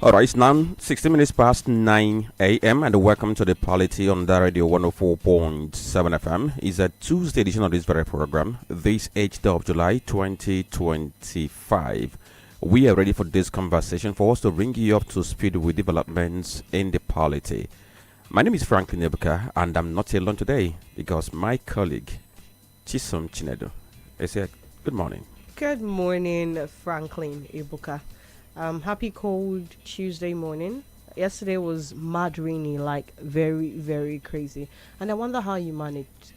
All right, it's now 60 minutes past 9 a.m. and welcome to the Polity on the radio 104.7 FM. It's a Tuesday edition of this very program, this 8th of July 2025. We are ready for this conversation for us to bring you up to speed with developments in the polity. My name is Franklin Ebuka and I'm not alone today because my colleague Chisom Chinedu is here. Good morning. Good morning, Franklin Ebuka. Happy cold Tuesday morning. Yesterday was mad rainy, like very, very crazy. And I wonder how you managed.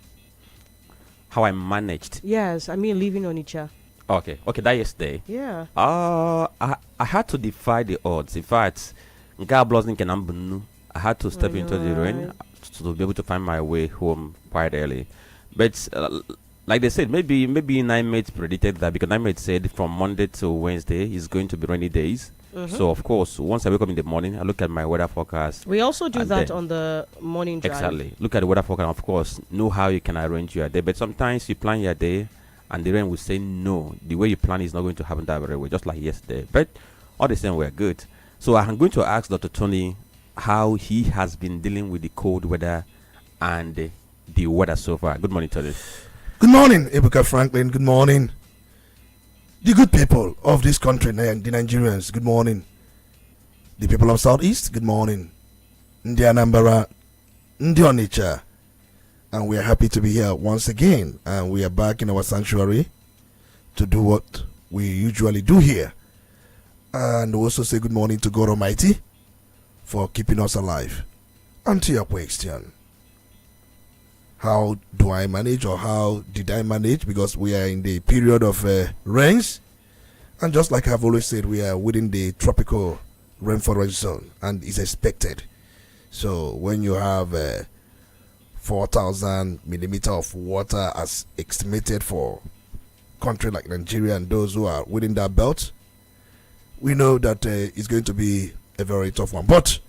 How I managed? Yes, I mean leaving Onitsha. Okay, that yesterday. Yeah. I had to defy the odds. In fact, I had to step into the rain to be able to find my way home quite early. But like they said, maybe NIMET predicted that because NIMET said from Monday to Wednesday is going to be rainy days. So of course, once I wake up in the morning, I look at my weather forecast. We also do that on the morning drive. Exactly. Look at the weather forecast, of course, know how you can arrange your day. But sometimes you plan your day and the rain will say no. The way you plan is not going to happen that very way, just like yesterday. But all the same, we're good. So I'm going to ask Dr. Tony how he has been dealing with the cold weather and the weather so far. Good morning, Tony. Good morning, Ebuka Franklin. Good morning. The good people of this country, the Nigerians, good morning. The people of Southeast, good morning. Ndi Anambra, Ndi Onitsha. And we are happy to be here once again. And we are back in our sanctuary to do what we usually do here. And also say good morning to God Almighty for keeping us alive. And to your question, how do I manage, or how did I manage? Because we are in the period of rains, and just like I've always said, we are within the tropical rainforest zone, and it's expected. So when you have 4,000 millimeter of water as estimated for country like Nigeria and those who are within that belt, we know that it's going to be a very tough one. But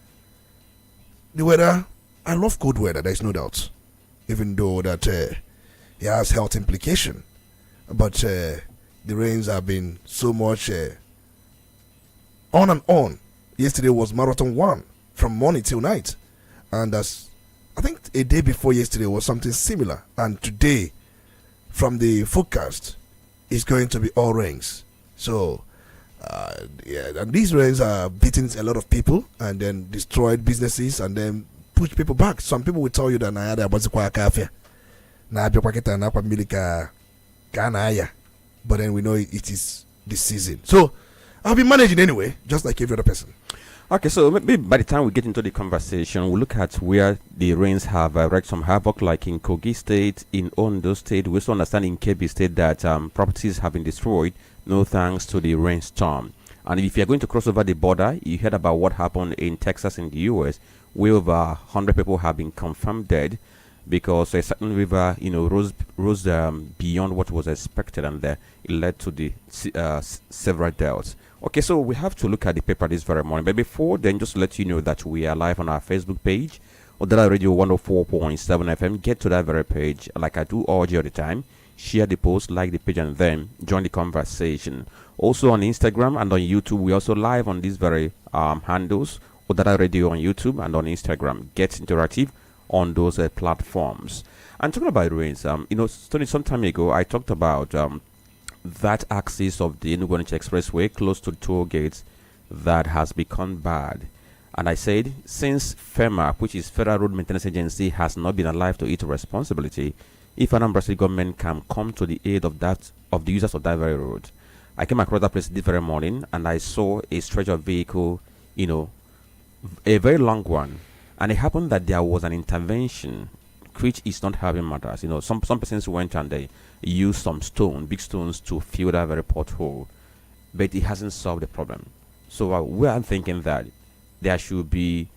the weather, I love cold weather, there's no doubt. Even though that it has health implication, but the rains have been so much on and on. Yesterday was marathon 1 from morning till night, and as I think a day before yesterday was something similar, and today from the forecast is going to be all rains. So and these rains are beating a lot of people and then destroyed businesses and then push people back. Some people will tell you that I was quite cafe. But then we know it is this season. So I'll be managing anyway, just like every other person. Okay, so maybe by the time we get into the conversation, we'll look at where the rains have wreaked some havoc, like in Kogi State, in Ondo State. We also understand in Kebbi State that properties have been destroyed, no thanks to the rainstorm. And if you're going to cross over the border, you heard about what happened in Texas in the U.S., where over 100 people have been confirmed dead because a certain river, rose beyond what was expected, and it led to the several deaths. Okay, so we have to look at the paper this very morning. But before then, just to let you know that we are live on our Facebook page, Udala Radio 104.7 FM. Get to that very page, like I do all the time. Share the post, like the page, and then join the conversation. Also on Instagram and on YouTube, we also live on these very handles. Udala Radio on YouTube and on Instagram. Get interactive on those platforms. And talking about rains, Tony, some time ago I talked about that axis of the Enugu-Onitsha Expressway close to the toll gates that has become bad. And I said, since FEMA, which is Federal Road Maintenance Agency, has not been alive to its responsibility, if Anambra State government can come to the aid of the users of that very road. I came across that place this very morning and I saw a stretch of vehicle, a very long one, and it happened that there was an intervention which is not having matters. Some persons went and they used some big stones to fill that very pothole, but it hasn't solved the problem. So we are thinking that there should be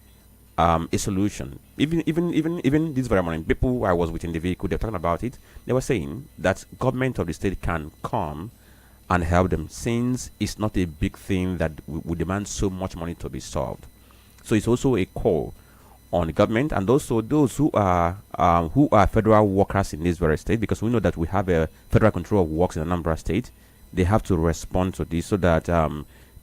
a solution. Even this very morning, people I was within the vehicle, they're talking about it. They were saying that government of the state can come and help them, since it's not a big thing that would demand so much money to be solved. So it's also a call on the government and also those who are federal workers in this very state, because we know that we have a federal control of works in Anambra State. They have to respond to this so that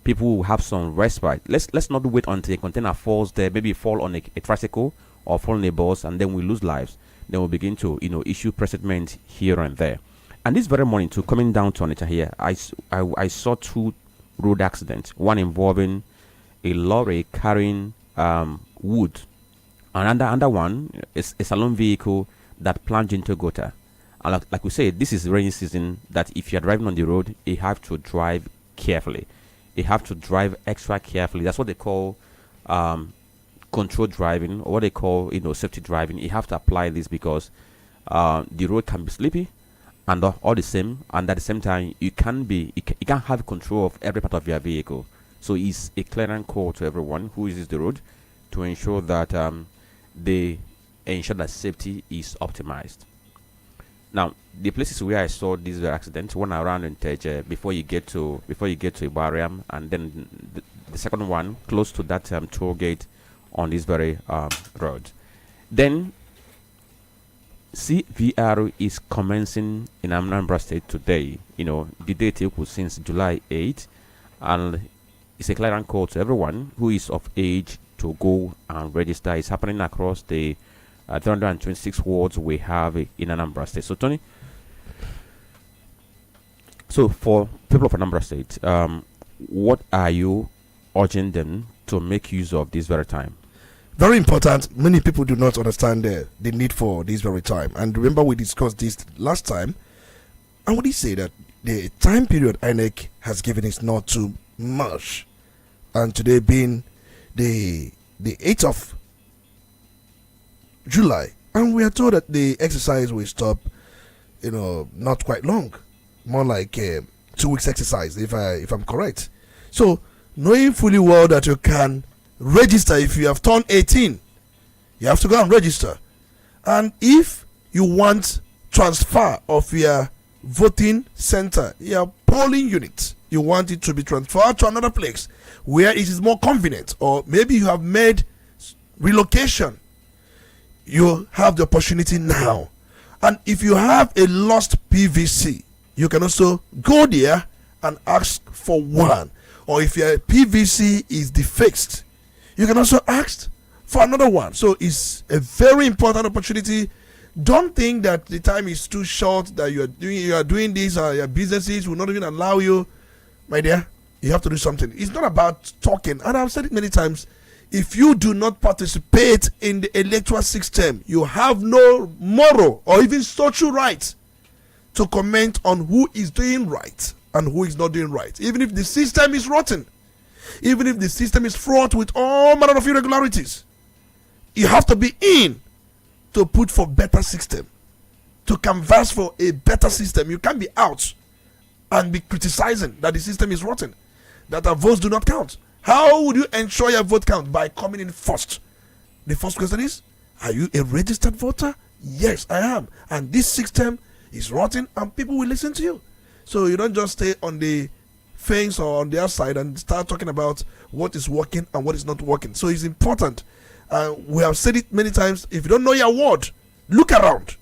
people will have some respite. Let's not wait until a container falls there, maybe fall on a tricycle or fall on a bus, and then we lose lives. Then we'll begin to issue precedent here and there. And this very morning, too, coming down to Onitsha here, I saw two road accidents. One involving a lorry carrying wood, and another one is a salon vehicle that plunged into a gutter. And like we said, this is rainy season. That if you're driving on the road, you have to drive carefully. You have to drive extra carefully. That's what they call controlled driving, or what they call safety driving. You have to apply this because the road can be sleepy, and all the same, and at the same time, you can't have control of every part of your vehicle. So it's a clearing call to everyone who uses the road to ensure that they ensure that safety is optimized. Now, the places where I saw these accidents, one around in Teje before you get to Ibariam, and then the second one close to that toll gate on this very road. Then CVR is commencing in Anambra State today. The date equals since July 8th, and it's a clear call to everyone who is of age to go and register. It's happening across the 326 wards we have in Anambra State. So, Tony, for people of Anambra State, what are you urging them to make use of this very time? Very important. Many people do not understand the need for this very time. And remember, we discussed this last time. And what he say that the time period INEC has given is not too much. And today being the 8th of July, and we are told that the exercise will stop, not quite long, more like 2 weeks exercise, if I'm correct. So, knowing fully well that you can register if you have turned 18, you have to go and register. And if you want transfer of your voting center, your polling unit, you want it to be transferred to another place where it is more convenient, or maybe you have made relocation, you have the opportunity now. And if you have a lost PVC, you can also go there and ask for one. Or if your PVC is defaced, you can also ask for another one. So it's a very important opportunity. Don't think that the time is too short, that you are doing this, or your businesses will not even allow you. My dear, you have to do something. It's not about talking. And I've said it many times. If you do not participate in the electoral system, you have no moral or even social right to comment on who is doing right and who is not doing right. Even if the system is rotten, even if the system is fraught with all manner of irregularities, you have to be in to put for better system, to canvass for a better system. You can't be out and be criticizing that the system is rotten, that our votes do not count. How would you ensure your vote count? By coming in first. The first question is, are you a registered voter? Yes, I am. And this system is rotten and people will listen to you. So you don't just stay on the fence or on the outside and start talking about what is working and what is not working. So it's important. We have said it many times. If you don't know your ward, look around.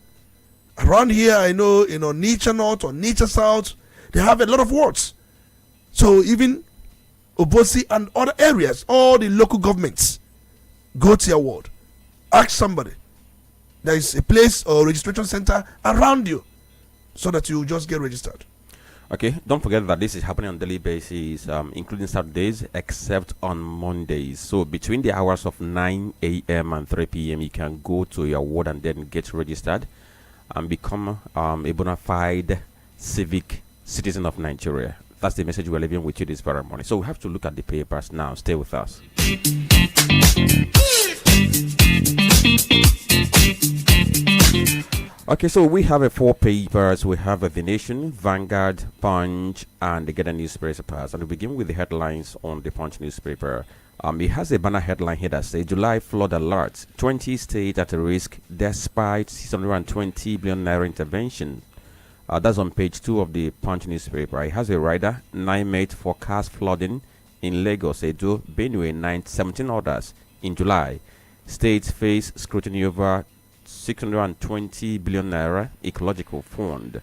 Around here, I know, Onitsha North or Onitsha South, they have a lot of wards. So even Obosi and other areas, all the local governments, go to your ward. Ask somebody. There is a place or registration center around you so that you just get registered. Okay, don't forget that this is happening on daily basis, including Saturdays, except on Mondays. So between the hours of 9 a.m. and 3 p.m., you can go to your ward and then get registered and become a bona fide civic citizen of Nigeria. That's the message we're leaving with you this very morning. So we have to look at the papers now. Stay with us. Okay, so we have 4 papers. We have The Nation, Vanguard, Punch, and the Gather newspapers. And we begin with the headlines on the Punch newspaper. It has a banner headline here that says July flood alert, 20 states at risk despite 620 billion naira intervention. That's on page 2 of the Punch newspaper. It has a rider, 9 mates forecast flooding in Lagos, Edo, Benue, 17 others in July. States face scrutiny over 620 billion naira ecological fund.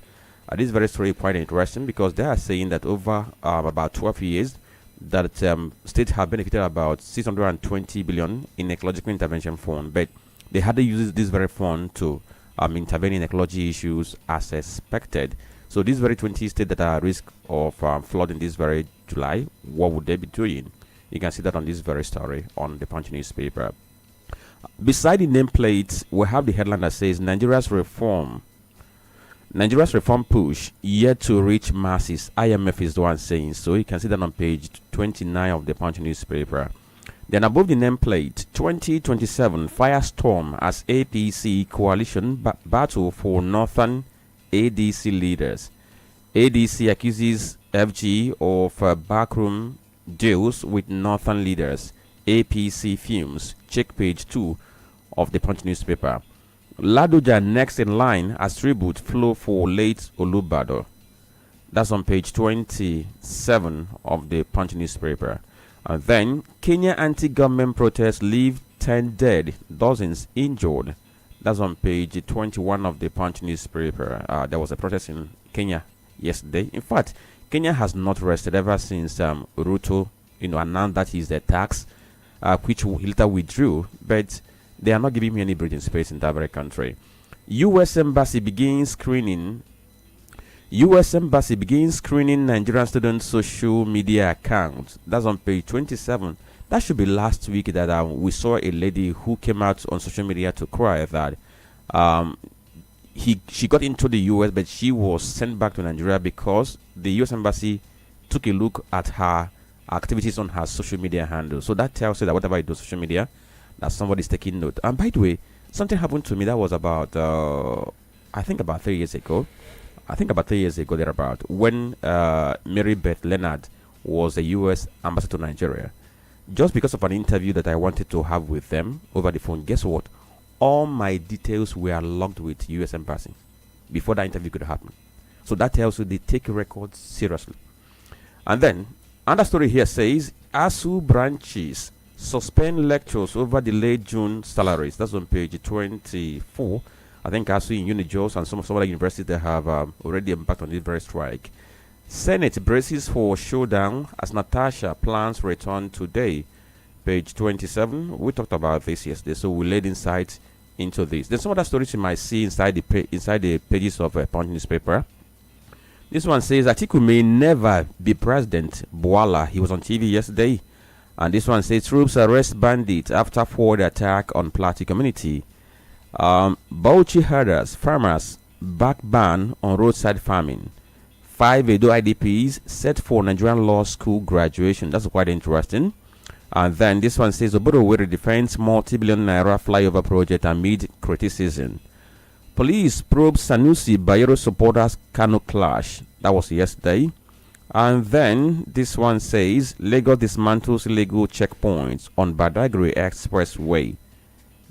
This very story is quite interesting because they are saying that over about 12 years, that states have benefited about 620 billion in ecological intervention fund, but they had to use this very fund to intervene in ecology issues as expected. So these very 20 states that are at risk of flood in this very July, what would they be doing? You can see that on this very story on the Punch newspaper. Beside the nameplate, we have the headline that says Nigeria's reform push yet to reach masses. IMF is the one saying so. You can see that on page 29 of the Punch newspaper. Then above the nameplate, 2027 firestorm as APC coalition battle for northern ADC leaders. ADC accuses FG of backroom deals with northern leaders. APC fumes. Check page 2 of the Punch newspaper. Ladoja next in line as tribute flow for late Olubado. That's on page 27 of the Punch newspaper. And then Kenya anti-government protests leave 10 dead, dozens injured. That's on page 21 of the Punch newspaper. There was a protest in Kenya yesterday. In fact, Kenya has not rested ever since Ruto, announced that he's the tax, which he later withdrew. But they are not giving me any breathing space in that very country. U.S. Embassy begins screening Nigerian students' social media accounts. That's on page 27. That should be last week that we saw a lady who came out on social media to cry that she got into the U.S. but she was sent back to Nigeria because the U.S. Embassy took a look at her activities on her social media handle. So that tells you that whatever you do on social media, that somebody's taking note. And by the way, something happened to me that was about I think about 3 years ago. Thereabout, when Mary Beth Leonard was a U.S. ambassador to Nigeria. Just because of an interview that I wanted to have with them over the phone, guess what? All my details were logged with U.S. Embassy before that interview could happen. So that tells you they take records seriously. And then, another story here says, ASU branches suspend lectures over delayed June salaries. That's on page 24. I think ASU in Unijos and some other universities that have already embarked on this very strike. Senate braces for showdown as Natasha plans return today. Page 27. We talked about this yesterday, so we laid insight into this. There's some other stories you might see inside the pages of a Punch newspaper. This one says Atiku may never be president. Boala, he was on TV yesterday. And this one says troops arrest bandits after forward attack on Polity community. Bauchi herders, farmers back ban on roadside farming. 5 Edo IDPs set for Nigerian law school graduation. That's quite interesting. And then this one says Oborowere defends multi-billion naira flyover project amid criticism. Police probe Sanusi Bayero supporters Kano clash. That was yesterday. And then this one says Lagos dismantles illegal checkpoints on Badagry Expressway.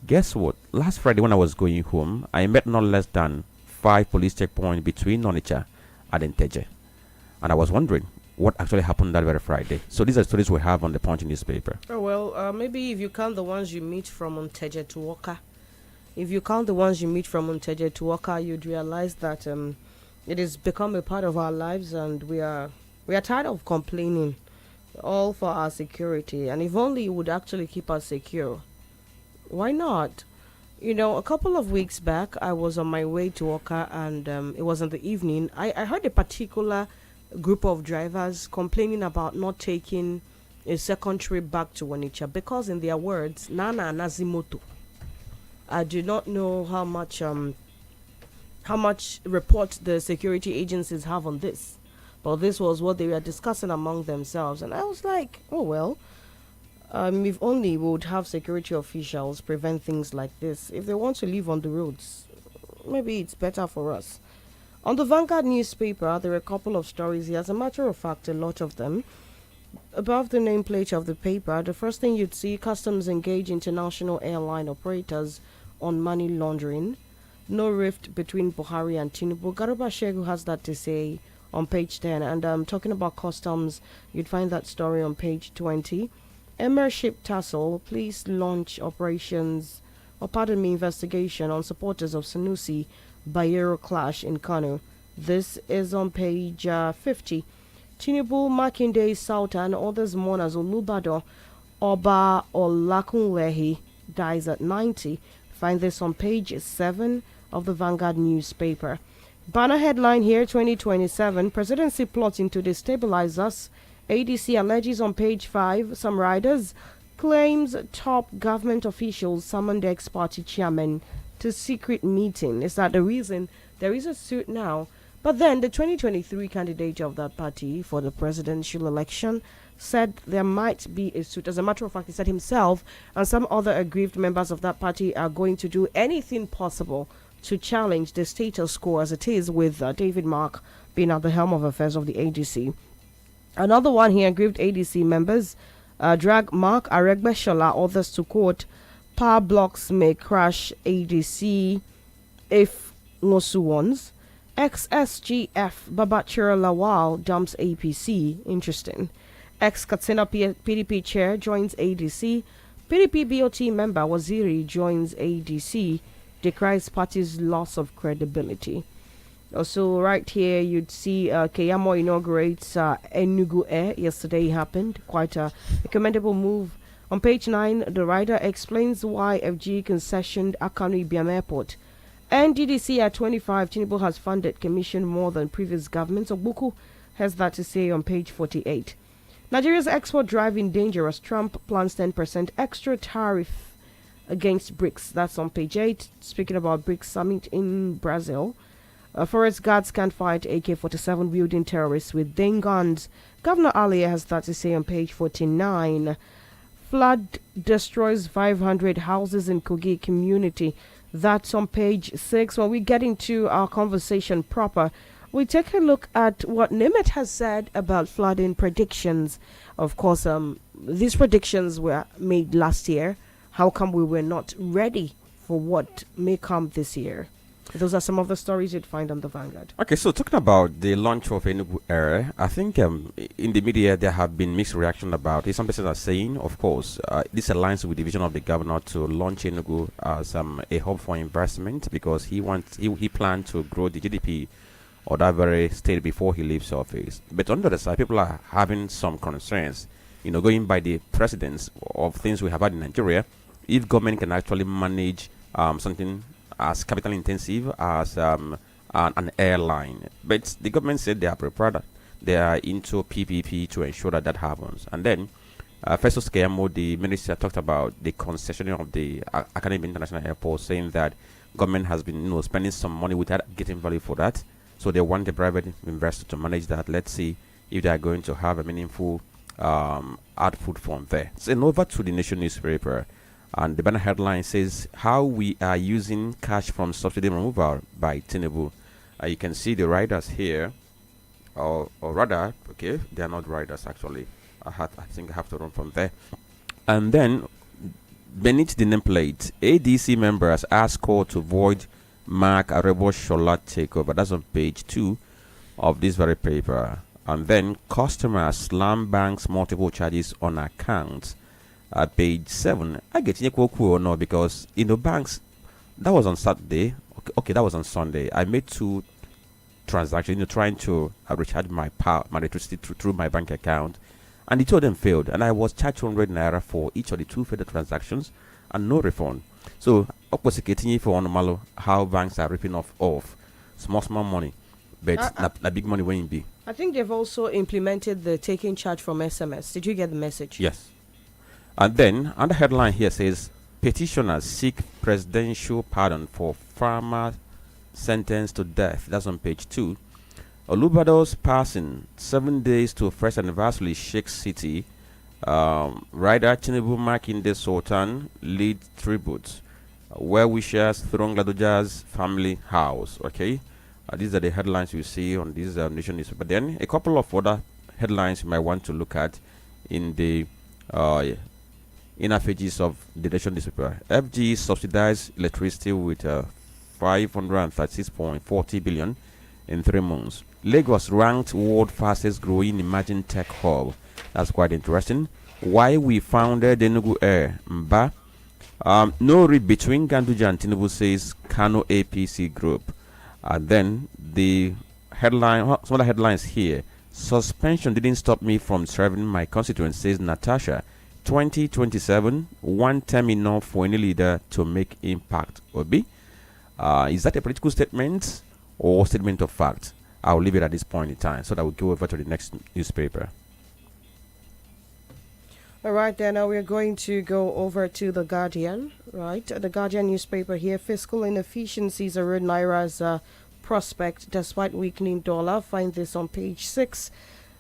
Guess what? Last Friday when I was going home, I met not less than 5 police checkpoints between Onitsha and Nteje. And I was wondering what actually happened that very Friday. So these are stories we have on the Punch newspaper. Oh, well, maybe if you count the ones you meet from Nteje to Oka, you'd realize that it has become a part of our lives and we are tired of complaining, all for our security. And if only it would actually keep us secure. Why not? A couple of weeks back, I was on my way to Oka and it was in the evening. I heard a particular group of drivers complaining about not taking a second trip back to Onitsha because, in their words, Nana Nazimoto. I do not know how much report the security agencies have on this, but this was what they were discussing among themselves. And I was like, oh well. If only we would have security officials prevent things like this. If they want to live on the roads, maybe it's better for us. On the Vanguard newspaper, there are a couple of stories here. As a matter of fact, a lot of them. Above the nameplate of the paper, the first thing you'd see, customs engage international airline operators on money laundering. No rift between Buhari and Tinubu. Garuba Shegu has that to say on page 10. And talking about customs, you'd find that story on page 20. Emirship Tassel, police launch investigation on supporters of Sanusi Bayero clash in Kano. This is on page 50. Tinubu, Makinde, Sultan, others mourn as Olubado Oba Olakunlehi dies at 90. Find this on page 7 of the Vanguard newspaper. Banner headline here, 2027, presidency plotting to destabilize us. ADC alleges on page 5, some riders claims top government officials summoned ex-party chairman to secret meeting. Is that the reason there is a suit now? But then the 2023 candidate of that party for the presidential election said there might be a suit. As a matter of fact, he said himself and some other aggrieved members of that party are going to do anything possible to challenge the status quo as it is, with David Mark being at the helm of affairs of the ADC. Another one here, aggrieved ADC members drag Mark Aregbeshola, others to court. Power blocks may crash ADC if Ngosu wants. Ex-SGF Babachira Lawal dumps APC. Interesting. Ex-Katsina PDP chair joins ADC. PDP BOT member Waziri joins ADC. Decries party's loss of credibility. Also, right here, you'd see Keyamo inaugurates Enugu Air. Yesterday happened. Quite a commendable move. On page 9, the writer explains why FG concessioned Akanu Ibiam Airport. NDDC at 25, Tinubu has funded commission more than previous governments. Obuku has that to say on page 48. Nigeria's export drive in danger as Trump plans 10% extra tariff against BRICS. That's on page 8. Speaking about BRICS summit in Brazil. Forest guards can't fight AK-47 wielding terrorists with Dane guns. Governor Alia has that to say on page 49. Flood destroys 500 houses in Kogi community. That's on page 6. When we get into our conversation proper, we take a look at what Nimet has said about flooding predictions. Of course, these predictions were made last year. How come we were not ready for what may come this year? Those are some of the stories you'd find on the Vanguard. Okay, so talking about the launch of Enugu Air, I think in the media there have been mixed reaction about it. Some persons are saying, of course, this aligns with the vision of the governor to launch Enugu as a hub for investment, because he planned to grow the GDP of that very state before he leaves office. But on the other side, people are having some concerns, going by the precedents of things we have had in Nigeria. If government can actually manage something as capital intensive as an airline, but the government said they are prepared, they are into PPP to ensure that happens. And then Festus Keyamo, the minister, talked about the concessioning of the Academy International Airport, saying that government has been spending some money without getting value for that, so they want the private investor to manage that. Let's see if they are going to have a meaningful output from there. So over to the Nation newspaper. And the banner headline says, how we are using cash from subsidy removal by Tinubu. You can see the riders here, or rather, okay, they are not riders actually. I think I have to run from there. And then, beneath the nameplate, ADC members ask court to void Mark Arebo Shola takeover. That's on page 2 of this very paper. And then, customers slam banks multiple charges on accounts. At page 7, I get or no, because banks, that was on Saturday. Okay, that was on Sunday. I made 2 transactions, trying to recharge my electricity through my bank account, and the 2 of them failed, and I was charged 200 naira for each of the 2 failed transactions, and no refund. So, for how banks are ripping off small money, but a big money won't be. I think they've also implemented the taking charge from SMS. Did you get the message? Yes. And then, under headline here says, petitioners seek presidential pardon for farmer sentenced to death. That's on page 2. Olubado's passing, 7 days to first anniversary shakes city. Rider Tinubu Makinde Sultan lead tribute. Well wishers Throng Ladoja's family house. Okay, these are the headlines you see on this Nation newspaper. But then a couple of other headlines you might want to look at in the inner pages of the Nation newspaper. FG subsidized electricity with 536.40 billion in 3 months. Lagos ranked world fastest growing emerging tech hub. That's quite interesting. Why we founded Enugu Air. Mba. No read between Ganduja and Tinubu, says Kano APC group. And then the headline, some of the headlines here Suspension didn't stop me from serving my constituents, says Natasha. 2027, one term enough for any leader to make impact. Obi, is that a political statement or statement of fact? I'll leave it at this point in time so that we'll go over to the next newspaper. All right, then we're going to go over to The Guardian, right? The Guardian newspaper here. Fiscal inefficiencies erode Naira's prospect despite weakening dollar. Find this on page 6.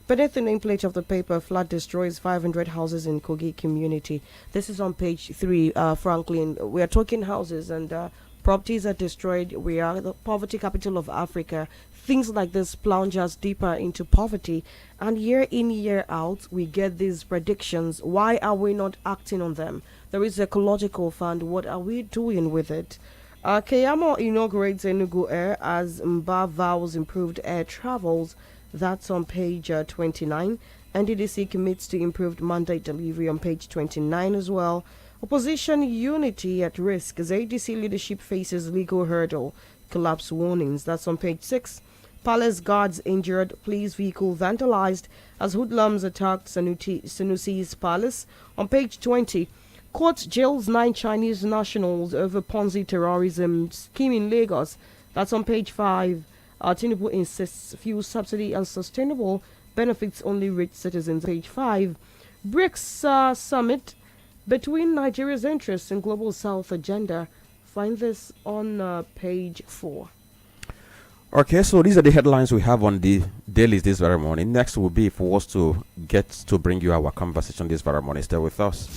Beneath the nameplate of the paper, flood destroys 500 houses in Kogi community. This is on page 3, Franklin. We are talking houses and properties are destroyed. We are the poverty capital of Africa. Things like this plunge us deeper into poverty. And year in, year out, we get these predictions. Why are we not acting on them? There is ecological fund. What are we doing with it? Keyamo inaugurates Enugu Air as Mba vows improved air travels. That's on page 29. NDDC commits to improved mandate delivery on page 29 as well. Opposition unity at risk as ADC leadership faces legal hurdle. Collapse warnings. That's on page 6. Palace guards injured. Police vehicle vandalized as hoodlums attacked Sanusi's palace. On page 20. Court jails 9 Chinese nationals over Ponzi terrorism scheme in Lagos. That's on page 5. Tinubu insists fuel subsidy unsustainable, benefits only rich citizens. Page 5. BRICS summit between Nigeria's interests and global south agenda. Find this on page 4. Okay, so these are the headlines we have on the dailies this very morning. Next will be for us to get to bring you our conversation this very morning. Stay with us.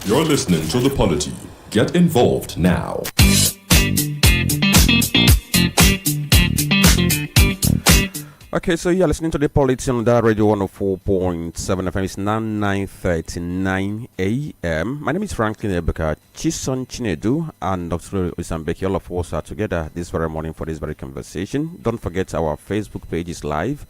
You're listening to the Polity. Get involved now. Okay, so you're listening to the Polity on that radio 104.7 FM. It's now 9:39 a.m. My name is Franklin and Ebuka Chisom and Dr. Olisa Mbeki. All of us are together this very morning for this very conversation. Don't forget our Facebook page is live.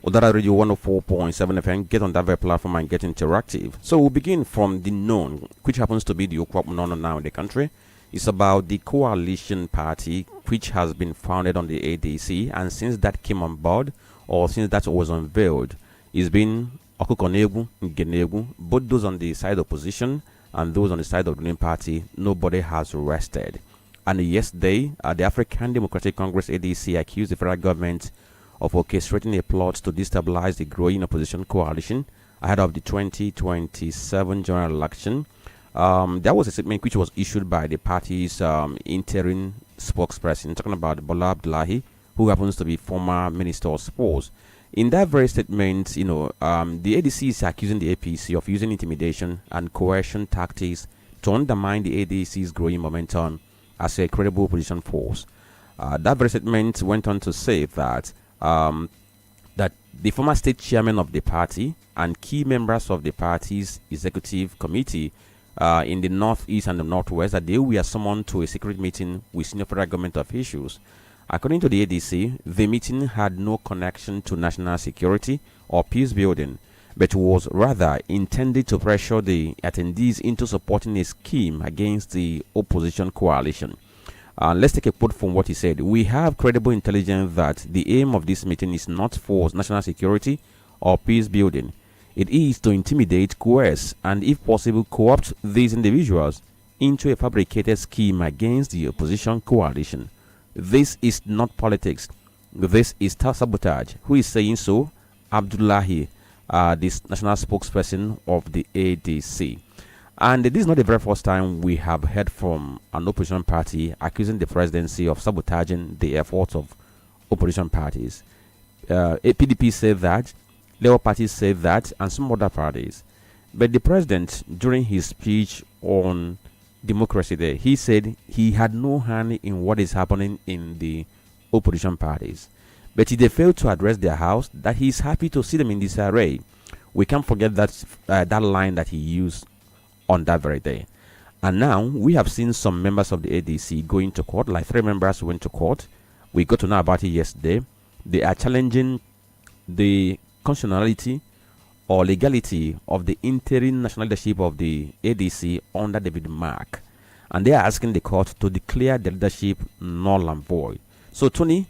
Udala Radio 104.7 FM. Get on that very platform and get interactive. So we'll begin from the known, which happens to be the Okwap known now in the country. It's about the coalition party, which has been founded on the ADC, and since that came on board, or since that was unveiled, it's been Okukonegu, Ngenegu, both those on the side of opposition and those on the side of the ruling party. Nobody has rested. And yesterday, the African Democratic Congress ADC accused the federal government of orchestrating a plot to destabilize the growing opposition coalition ahead of the 2027 general election. That was a statement which was issued by the party's interim spokesperson, talking about Bola Abdullahi, who happens to be former Minister of Sports. In that very statement, the ADC is accusing the APC of using intimidation and coercion tactics to undermine the ADC's growing momentum as a credible opposition force. That very statement went on to say that that the former state chairman of the party and key members of the party's executive committee in the northeast and the northwest, that they were summoned to a secret meeting with senior federal government officials. According to the ADC, the meeting had no connection to national security or peace building, but was rather intended to pressure the attendees into supporting a scheme against the opposition coalition. Let's take a quote from what he said. "We have credible intelligence that the aim of this meeting is not for national security or peace building. It is to intimidate, coerce, and if possible, co-opt these individuals into a fabricated scheme against the opposition coalition. This is not politics. This is sabotage." Who is saying so? Abdullahi, this national spokesperson of the ADC. And this is not the very first time we have heard from an opposition party accusing the presidency of sabotaging the efforts of opposition parties. PDP said that, Labour Party said that, and some other parties. But the president, during his speech on Democracy Day, he said he had no hand in what is happening in the opposition parties. But if they fail to address their house, that he is happy to see them in disarray. We can't forget that line that he used on that very day. And now we have seen some members of the ADC going to court, like 3 members went to court. We got to know about it yesterday. They are challenging the constitutionality or legality of the interim national leadership of the ADC under David Mark. And they are asking the court to declare the leadership null and void. So, Tony,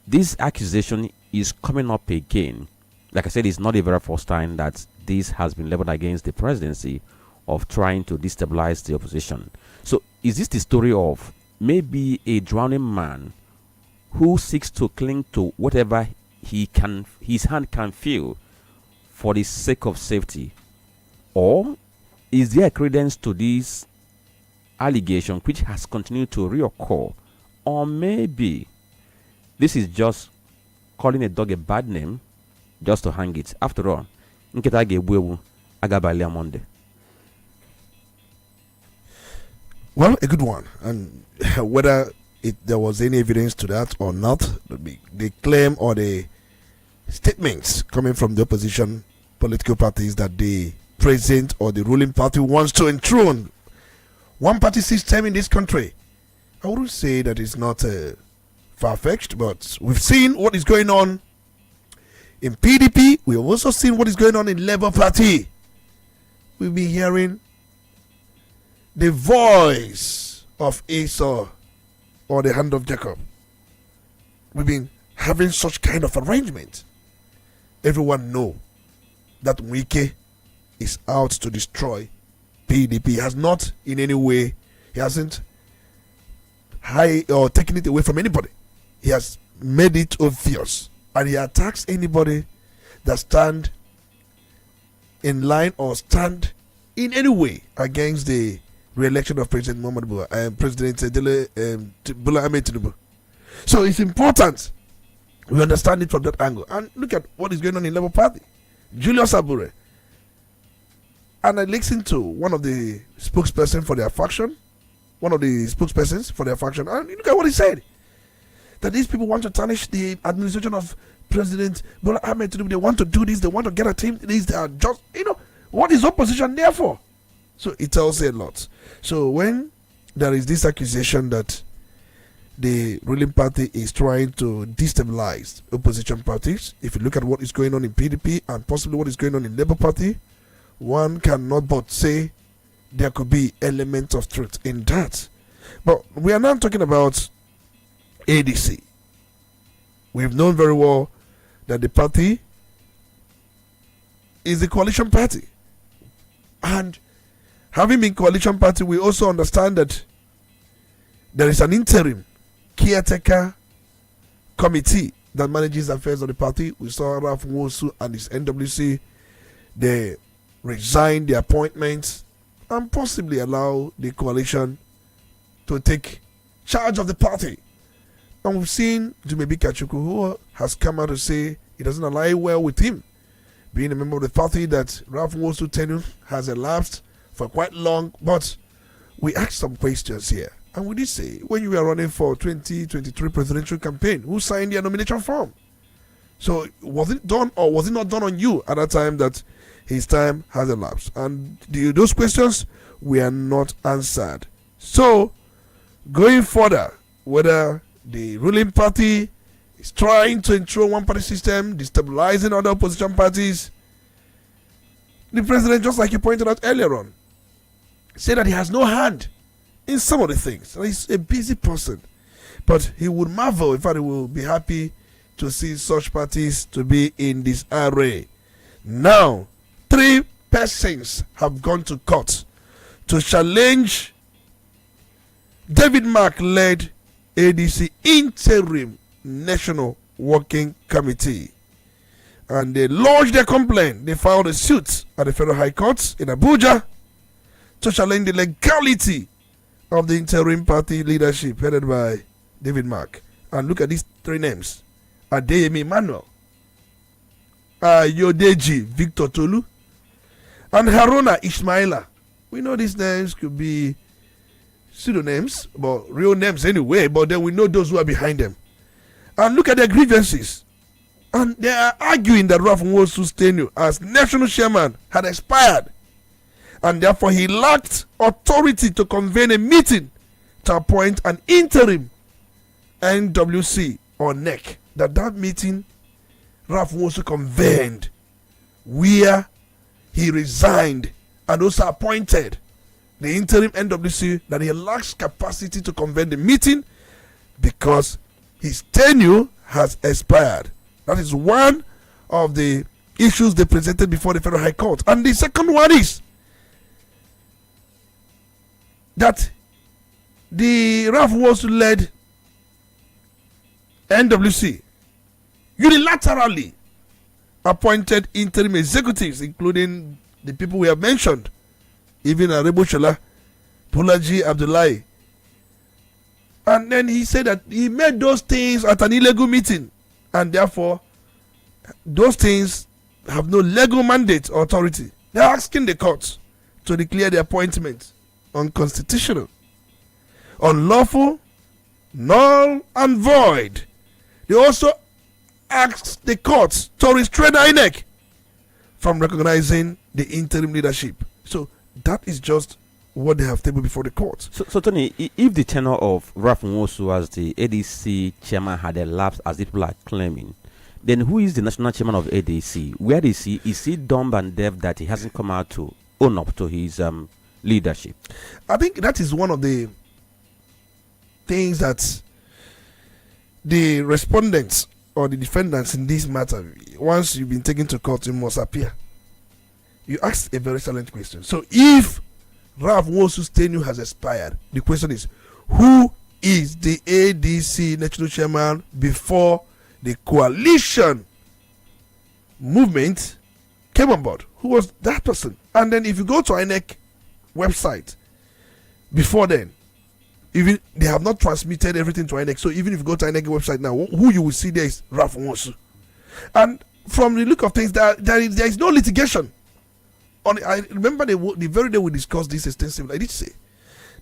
this accusation is coming up again. Like I said, it's not the very first time that this has been leveled against the presidency of trying to destabilize the opposition. So, is this the story of maybe a drowning man who seeks to cling to whatever his hand can feel for the sake of safety? Or is there a credence to this allegation which has continued to reoccur? Or maybe this is just calling a dog a bad name just to hang it. After all, nketa ga-egbu ewu agabali Monday. Well, a good one. And whether there was any evidence to that or not, the claim or the statements coming from the opposition political parties that the president or the ruling party wants to enthrone one party system in this country, I wouldn't say that it's not far-fetched, but we've seen what is going on in PDP. We've also seen what is going on in Labour Party. We've been hearing the voice of Esau or the hand of Jacob. We've been having such kind of arrangement. Everyone know that Wike is out to destroy PDP. He has not in any way, he hasn't taken it away from anybody. He has made it obvious, and he attacks anybody that stand in line or stand in any way against the re-election of President Muhammad Buhari, President Bola Ahmed Tinubu. So it's important we understand it from that angle. And look at what is going on in Labour Party. Julius Abure. And I listened to one of the spokespersons for their faction, and look at what he said. That these people want to tarnish the administration of President Bola Ahmed Tinubu. They want to do this, they want to get a team. They are just, what is opposition there for? So it tells you a lot. So when there is this accusation that the ruling party is trying to destabilize opposition parties, if you look at what is going on in PDP and possibly what is going on in Labour Party, one cannot but say there could be elements of truth in that. But we are now talking about ADC. We've known very well that the party is a coalition party. And having been coalition party, we also understand that there is an interim caretaker committee that manages affairs of the party. We saw Ralph Nwosu and his NWC. They resigned their appointments and possibly allow the coalition to take charge of the party. And we've seen Jumebi Kachuku, who has come out to say it doesn't align well with him, being a member of the party, that Ralph Nwosu tenure has elapsed for quite long. But we asked some questions here. And we did say, when you were running for 2023 presidential campaign, who signed your nomination form? So was it done or was it not done on you at that time that his time has elapsed? And those questions were not answered. So going further, whether the ruling party is trying to enthrone one party system, destabilizing other opposition parties, the president, just like you pointed out earlier on, said that he has no hand in some of the things. He's a busy person, but he would marvel, in fact, he will be happy to see such parties to be in this array. Now, 3 persons have gone to court to challenge David Mark-led ADC Interim National Working Committee. And they lodged their complaint. They filed a suit at the Federal High Court in Abuja to challenge the legality of the interim party leadership headed by David Mark. And look at these 3 names. Adeyemi Emmanuel, Ayodeji Victor Tolu, and Haruna Ismaila. We know these names could be pseudonyms, but real names anyway, but then we know those who are behind them. And look at their grievances. And they are arguing that Ralph Nwosu's tenure as national chairman had expired, and therefore he lacked authority to convene a meeting to appoint an interim NWC or NEC that meeting Ralph Nwosu convened, where he resigned and also appointed the interim NWC, that he lacks capacity to convene the meeting because his tenure has expired. That is one of the issues they presented before the Federal High Court. And the second one is that the Ralph Nwosu led NWC unilaterally appointed interim executives, including the people we have mentioned, even Arebo Shola, Bolaji Abdullahi. And then he said that he made those things at an illegal meeting, and therefore those things have no legal mandate or authority. They are asking the courts to declare the appointment unconstitutional, unlawful, null and void. They also asked the courts to restrain INEC from recognizing the interim leadership. So that is just what they have tabled before the court. So Tony, if the tenure of Ralph Nwosu as the ADC chairman had elapsed as people are claiming, then who is the national chairman of ADC? Where is he? Is he dumb and deaf that he hasn't come out to own up to his leadership? I think that is one of the things that the respondents or the defendants in this matter, once you've been taken to court, you must appear. You ask a very silent question. So if Ralph Nwosu's tenure has expired, the question is, who is the ADC national chairman before the coalition movement came on board? Who was that person? And then if you go to INEC website, before then, even they have not transmitted everything to INEC. So even if you go to INEC website now, who you will see there is Ralph Nwosu. And from the look of things, there is no litigation. I remember the very day we discussed this extensively, I did say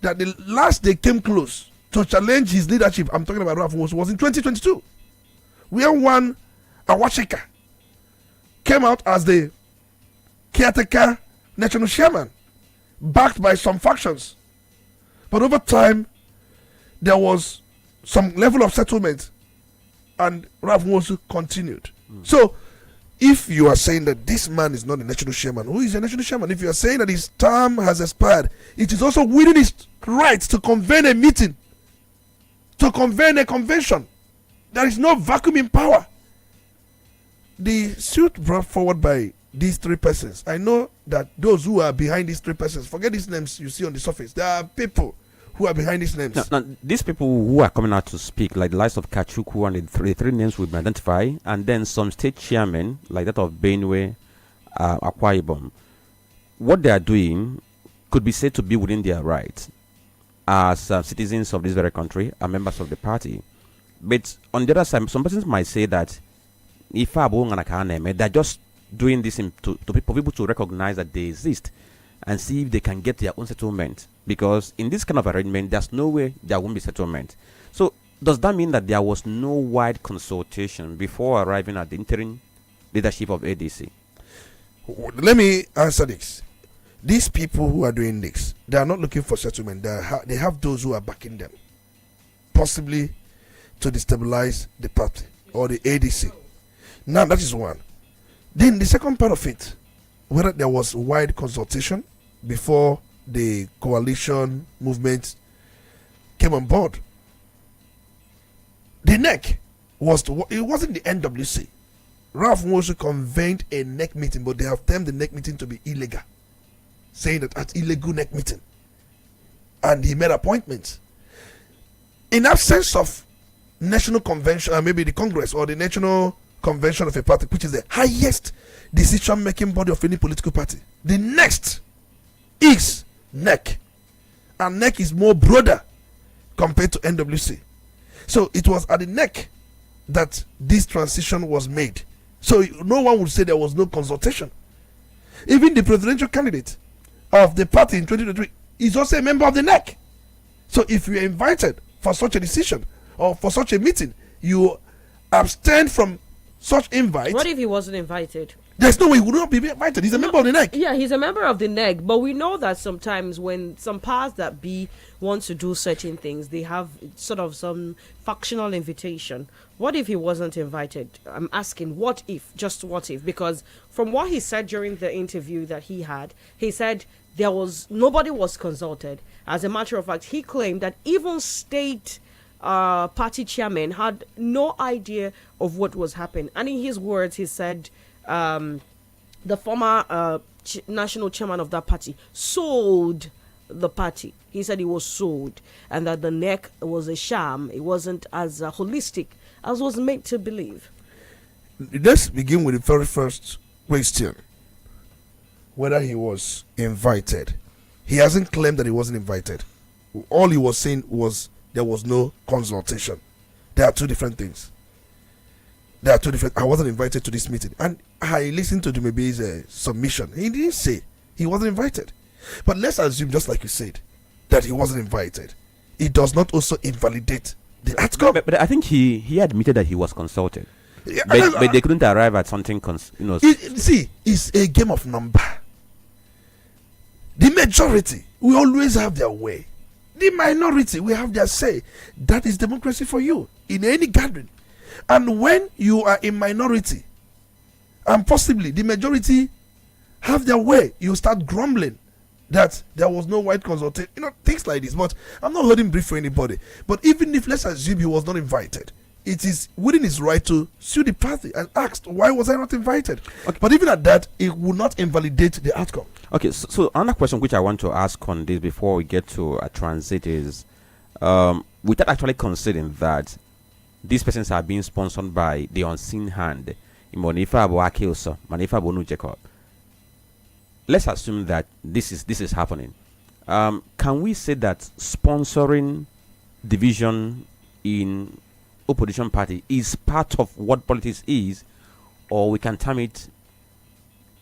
that the last they came close to challenge his leadership, I'm talking about Ralph Nwosu, was in 2022, where one Awashika came out as the caretaker national chairman, backed by some factions. But over time, there was some level of settlement, and Ralph Nwosu continued. So, if you are saying that this man is not a national chairman, who is a national chairman? If you are saying that his term has expired, it is also within his rights to convene a meeting, to convene a convention. There is no vacuum in power. The suit brought forward by these three persons, I know that those who are behind these three persons, forget these names you see on the surface, there are people who are behind these names. Now, these people who are coming out to speak, like the likes of Kachuku and the three names we've identified, and then some state chairmen, like that of Benue, Akwa Ibom, what they are doing could be said to be within their rights as citizens of this very country and members of the party. But on the other side, some persons might say that if they're just doing this for people to recognize that they exist and see if they can get their own settlement, because in this kind of arrangement there's no way there won't be settlement. So does that mean that there was no wide consultation before arriving at the interim leadership of ADC? Let me answer this. These people who are doing this, they are not looking for settlement. They have those who are backing them, possibly to destabilize the party or the ADC. Now that is one. Then the second part of it, whether there was wide consultation before the coalition movement came on board. The NEC it wasn't the NWC. Ralph Nwosu convened a NEC meeting, but they have termed the NEC meeting to be illegal, saying that at illegal NEC meeting. And he made appointments. In absence of national convention, maybe the Congress or the national convention of a party, which is the highest decision-making body of any political party, the next is NEC, and NEC is more broader compared to NWC. So it was at the NEC that this transition was made. So no one would say there was no consultation. Even the presidential candidate of the party in 2023 is also a member of the NEC. So if you are invited for such a decision or for such a meeting, you abstain from such invite. What if he wasn't invited? There's no way he would not be invited. He's a member of the NEC. Yeah, he's a member of the NEC, but we know that sometimes when some powers that be want to do certain things, they have sort of some factional invitation. What if he wasn't invited? I'm asking, what if? Just what if? Because from what he said during the interview that he had, he said nobody was consulted. As a matter of fact, he claimed that even state party chairman had no idea of what was happening. And in his words, he said, the former national chairman of that party sold the party. He said he was sold, and that the NEC was a sham. It wasn't as holistic as was made to believe. Let's begin with the very first question: whether he was invited. He hasn't claimed that he wasn't invited. All he was saying was there was no consultation. There are two different things. I wasn't invited to this meeting, and I listened to Dumebi's submission. He didn't say he wasn't invited. But let's assume, just like you said, that he wasn't invited. It does not also invalidate the outcome. But I think he admitted that he was consulted. Yeah, but they couldn't arrive at something. See, it's a game of number. The majority will always have their way. The minority will have their say. That is democracy for you in any gathering. And when you are in minority, and possibly the majority have their way, you start grumbling that there was no wide consultation, things like this. But I'm not holding brief for anybody. But even if, let's assume he was not invited, it is within his right to sue the party and ask, why was I not invited? Okay. But even at that, it will not invalidate the outcome. Okay, so another question which I want to ask on this before we get to a transit is, without actually considering that these persons are being sponsored by the unseen hand, let's assume that this is happening. Can we say that sponsoring division in opposition party is part of what politics is, or we can term it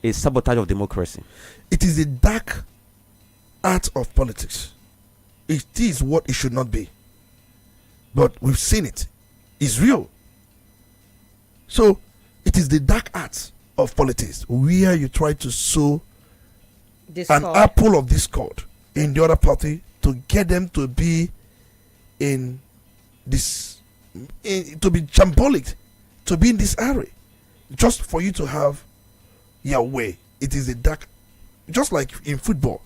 a sabotage of democracy? It is a dark art of politics. It is what it should not be. But we've seen it. It's real. So it is the dark art of politics where you try to sow an apple of discord in the other party to get them to be in this, to be shambolic, to be in this array, just for you to have your way. It is a dark, just like in football.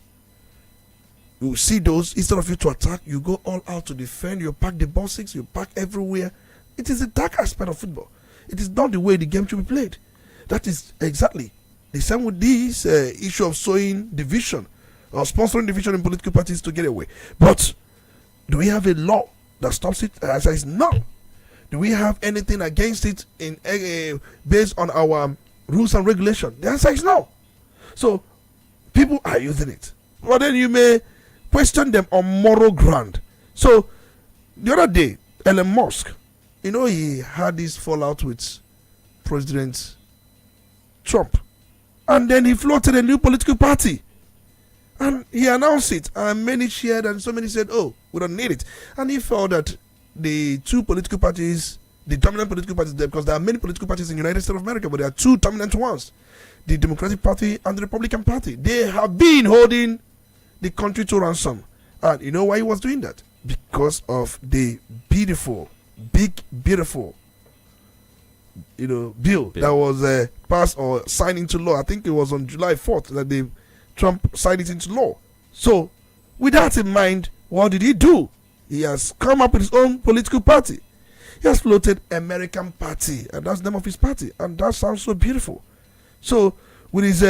You see those, instead of you to attack, you go all out to defend, you pack the ball six, you pack everywhere. It is a dark aspect of football. It is not the way the game should be played. That is exactly the same with this issue of sowing division or sponsoring division in political parties to get away. But do we have a law that stops it? The answer is no. Do we have anything against it in based on our rules and regulation? The answer is no. So people are using it, but then you may question them on moral ground. So the other day, Elon Musk, he had this fallout with President Trump, and then he floated a new political party, and he announced it, and many shared, and so many said, "Oh, we don't need it." And he felt that the two political parties, the dominant political parties, because there are many political parties in the United States of America, but there are two dominant ones: the Democratic Party and the Republican Party. They have been holding the country to ransom, and you know why he was doing that? Because of the beautiful bill that was passed or signed into law. I think it was on July 4th that Trump signed it into law. So with that in mind, what did he do? He has come up with his own political party. He has floated American Party, and that's the name of his party, and that sounds so beautiful. So with his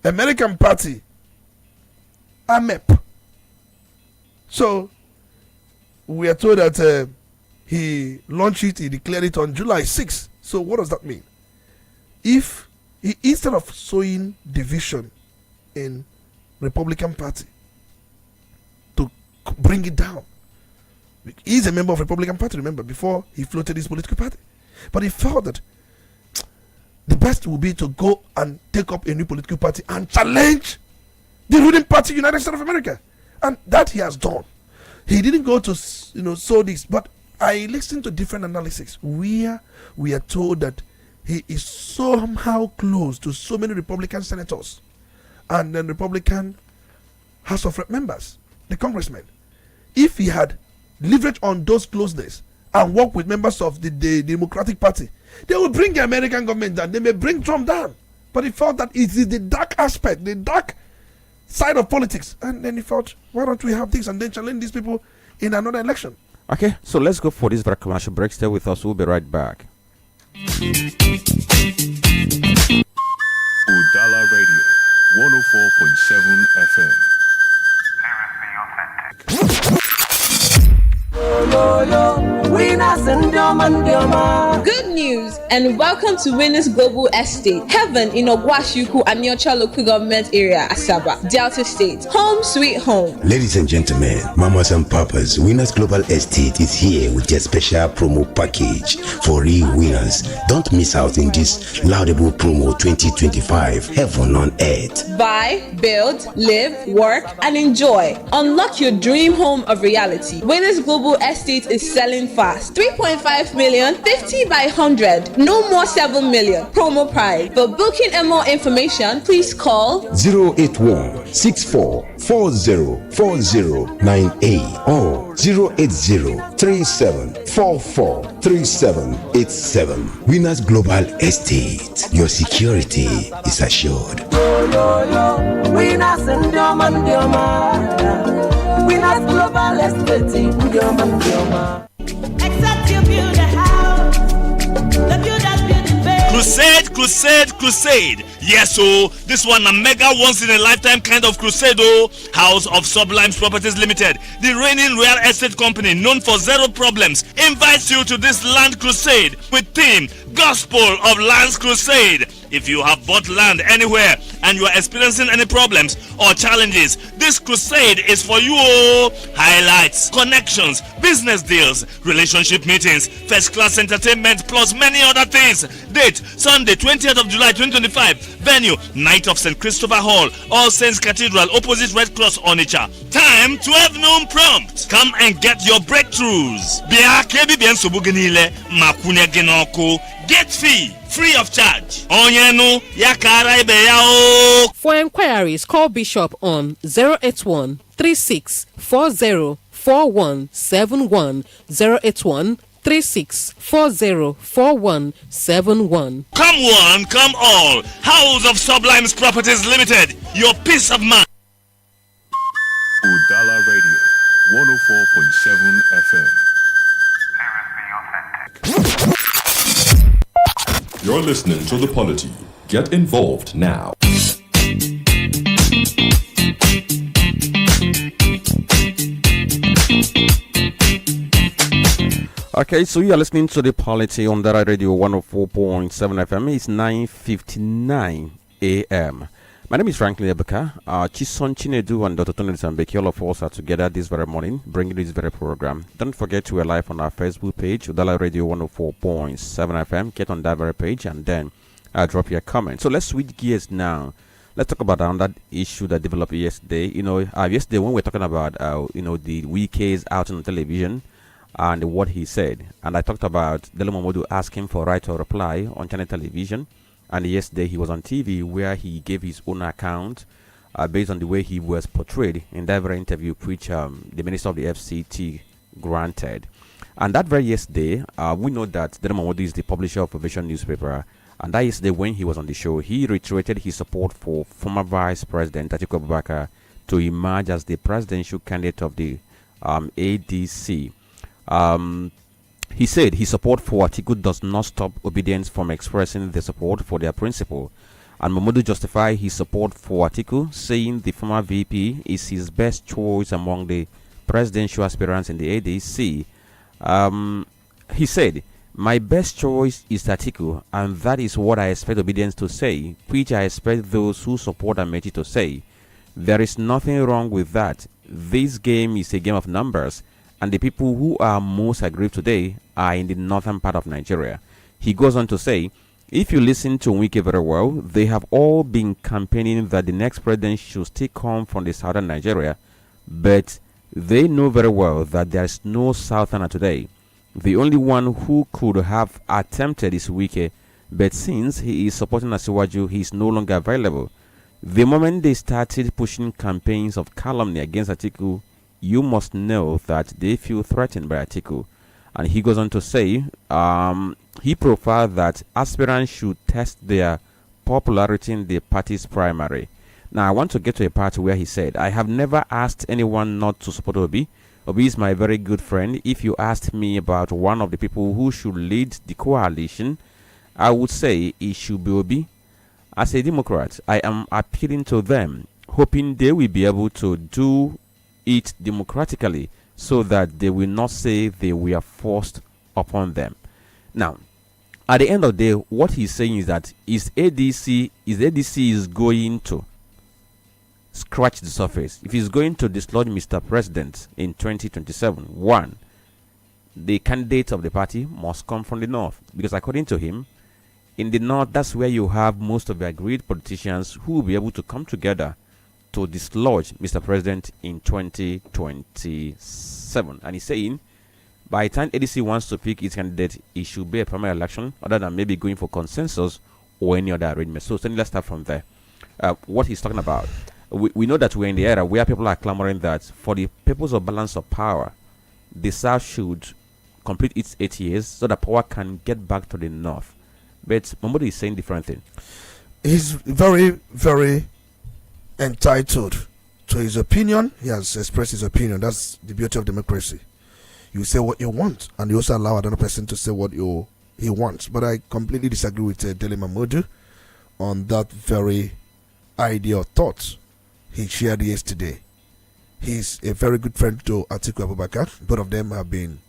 American Party, AMEP, so we are told that he launched it, he declared it on July 6th. So what does that mean? If he, instead of sowing division in Republican Party to bring it down, he's a member of Republican Party, remember, before he floated his political party. But he felt that the best would be to go and take up a new political party and challenge the ruling party, United States of America. And that he has done. He didn't go to, sow this, but I listened to different analysis where we are told that he is somehow close to so many Republican senators and then Republican House of Rep members, the congressmen. If he had leverage on those closeness and work with members of the Democratic Party, they will bring the American government down. They may bring Trump down. But he felt that it is the dark aspect, the dark side of politics. And then he thought, why don't we have this and then challenge these people in another election? Okay, so let's go for this very commercial break. Stay with us. We'll be right back. Udala Radio, 104.7 FM. Good news and welcome to Winners Global Estate, Heaven in Ogwashuku, Aniocha Local Government Area, Asaba, Delta State. Home sweet home. Ladies and gentlemen, mamas and papas, Winners Global Estate is here with their special promo package for real winners. Don't miss out in this laudable promo 2025, Heaven on Earth. Buy, build, live, work, and enjoy. Unlock your dream home of reality. Winners Global Estate is selling fast. 3.5 million, 50 by 100. No more 7 million. Promo price. For booking and more information, please call 081 64 404098 or 080 37 44 3787. Winners Global Estate. Your security is assured. Winners and Winners Global Estate. Except you build a house, the builders build it better. Crusade. Yes, so this one a mega once in a lifetime kind of crusade. House of Sublimes Properties Limited, the reigning real estate company known for zero problems, invites you to this land crusade with theme Gospel of Lands Crusade. If you have bought land anywhere and you are experiencing any problems or challenges, this crusade is for you. Highlights, connections, business deals, relationship meetings, first class entertainment, plus many other things. Date Sunday 20th of July 2025. Venue Night of St. Christopher Hall, All Saints Cathedral, opposite Red Cross Onitsha. Time 12 noon prompt. Come and get your breakthroughs. Get fee free of charge. For inquiries, call Bishop on 081 36 40 4171 081 36 40 4171. Come one, come all. House of Sublimes Properties Limited. Your peace of mind. Udala Radio, 104.7 FM. You're listening to The Polity. Get involved now. Okay, so you are listening to The Polity on Udala Radio 104.7 FM. It's 9:59 a.m. My name is Franklin and Chisom, Chinedu, and Dr. Olisa Mbeki. All of us are together this very morning, bringing this very program. Don't forget we're live on our Facebook page, Udala Radio 104.7 FM. Get on that very page and then drop your comment. So let's switch gears now. Let's talk about another issue that developed yesterday. Yesterday when we were talking about, the weekends out on television and what he said, and I talked about Dele Momodu asking for right of reply on channel television. And yesterday he was on TV where he gave his own account based on the way he was portrayed in that very interview which the Minister of the FCT granted. And that very yesterday, we know that Dele Momodu is the publisher of Vision newspaper. And that yesterday when he was on the show, he reiterated his support for former Vice President Atiku Abubakar to emerge as the presidential candidate of the ADC. He said his support for Atiku does not stop obedience from expressing the support for their principle. And Momodu justified his support for Atiku, saying the former VP is his best choice among the presidential aspirants in the ADC. He said, "My best choice is Atiku, and that is what I expect obedience to say, which I expect those who support Amechi to say. There is nothing wrong with that. This game is a game of numbers, and the people who are most aggrieved today are in the northern part of Nigeria." He goes on to say, "If you listen to Wike very well, they have all been campaigning that the next president should still come from the southern Nigeria, but they know very well that there is no southerner today. The only one who could have attempted is Wike, But since he is supporting Asiwaju, he is no longer available. The moment they started pushing campaigns of calumny against Atiku, you must know that they feel threatened by Atiku. And he goes on to say, he profiled that aspirants should test their popularity in the party's primary. Now, I want to get to a part where he said, I have never asked anyone not to support Obi. Obi is my very good friend. If you asked me about one of the people who should lead the coalition, I would say it should be Obi. As a Democrat, I am appealing to them, hoping they will be able to do it democratically so that they will not say they were forced upon them. Now, at the end of the day, what he's saying is that is ADC is going to scratch the surface. If he's going to dislodge Mr. President in 2027, one, the candidate of the party must come from the north, because according to him, in the north, that's where you have most of the agreed politicians who will be able to come together to dislodge Mr. President in 2027. And he's saying, by the time ADC wants to pick its candidate, it should be a primary election, other than maybe going for consensus or any other arrangement. So let's start from there. What he's talking about. We know that we're in the era where people are clamoring that for the purpose of balance of power, the South should complete its 8 years so that power can get back to the North. But Momodu is saying different thing. He's very, very entitled to his opinion. He has expressed his opinion. That's the beauty of democracy. You say what you want, and you also allow another person to say what he wants. But I completely disagree with Dele Momodu on that very idea or thought he shared yesterday. He's a very good friend to Atiku Abubakar. Both of them have been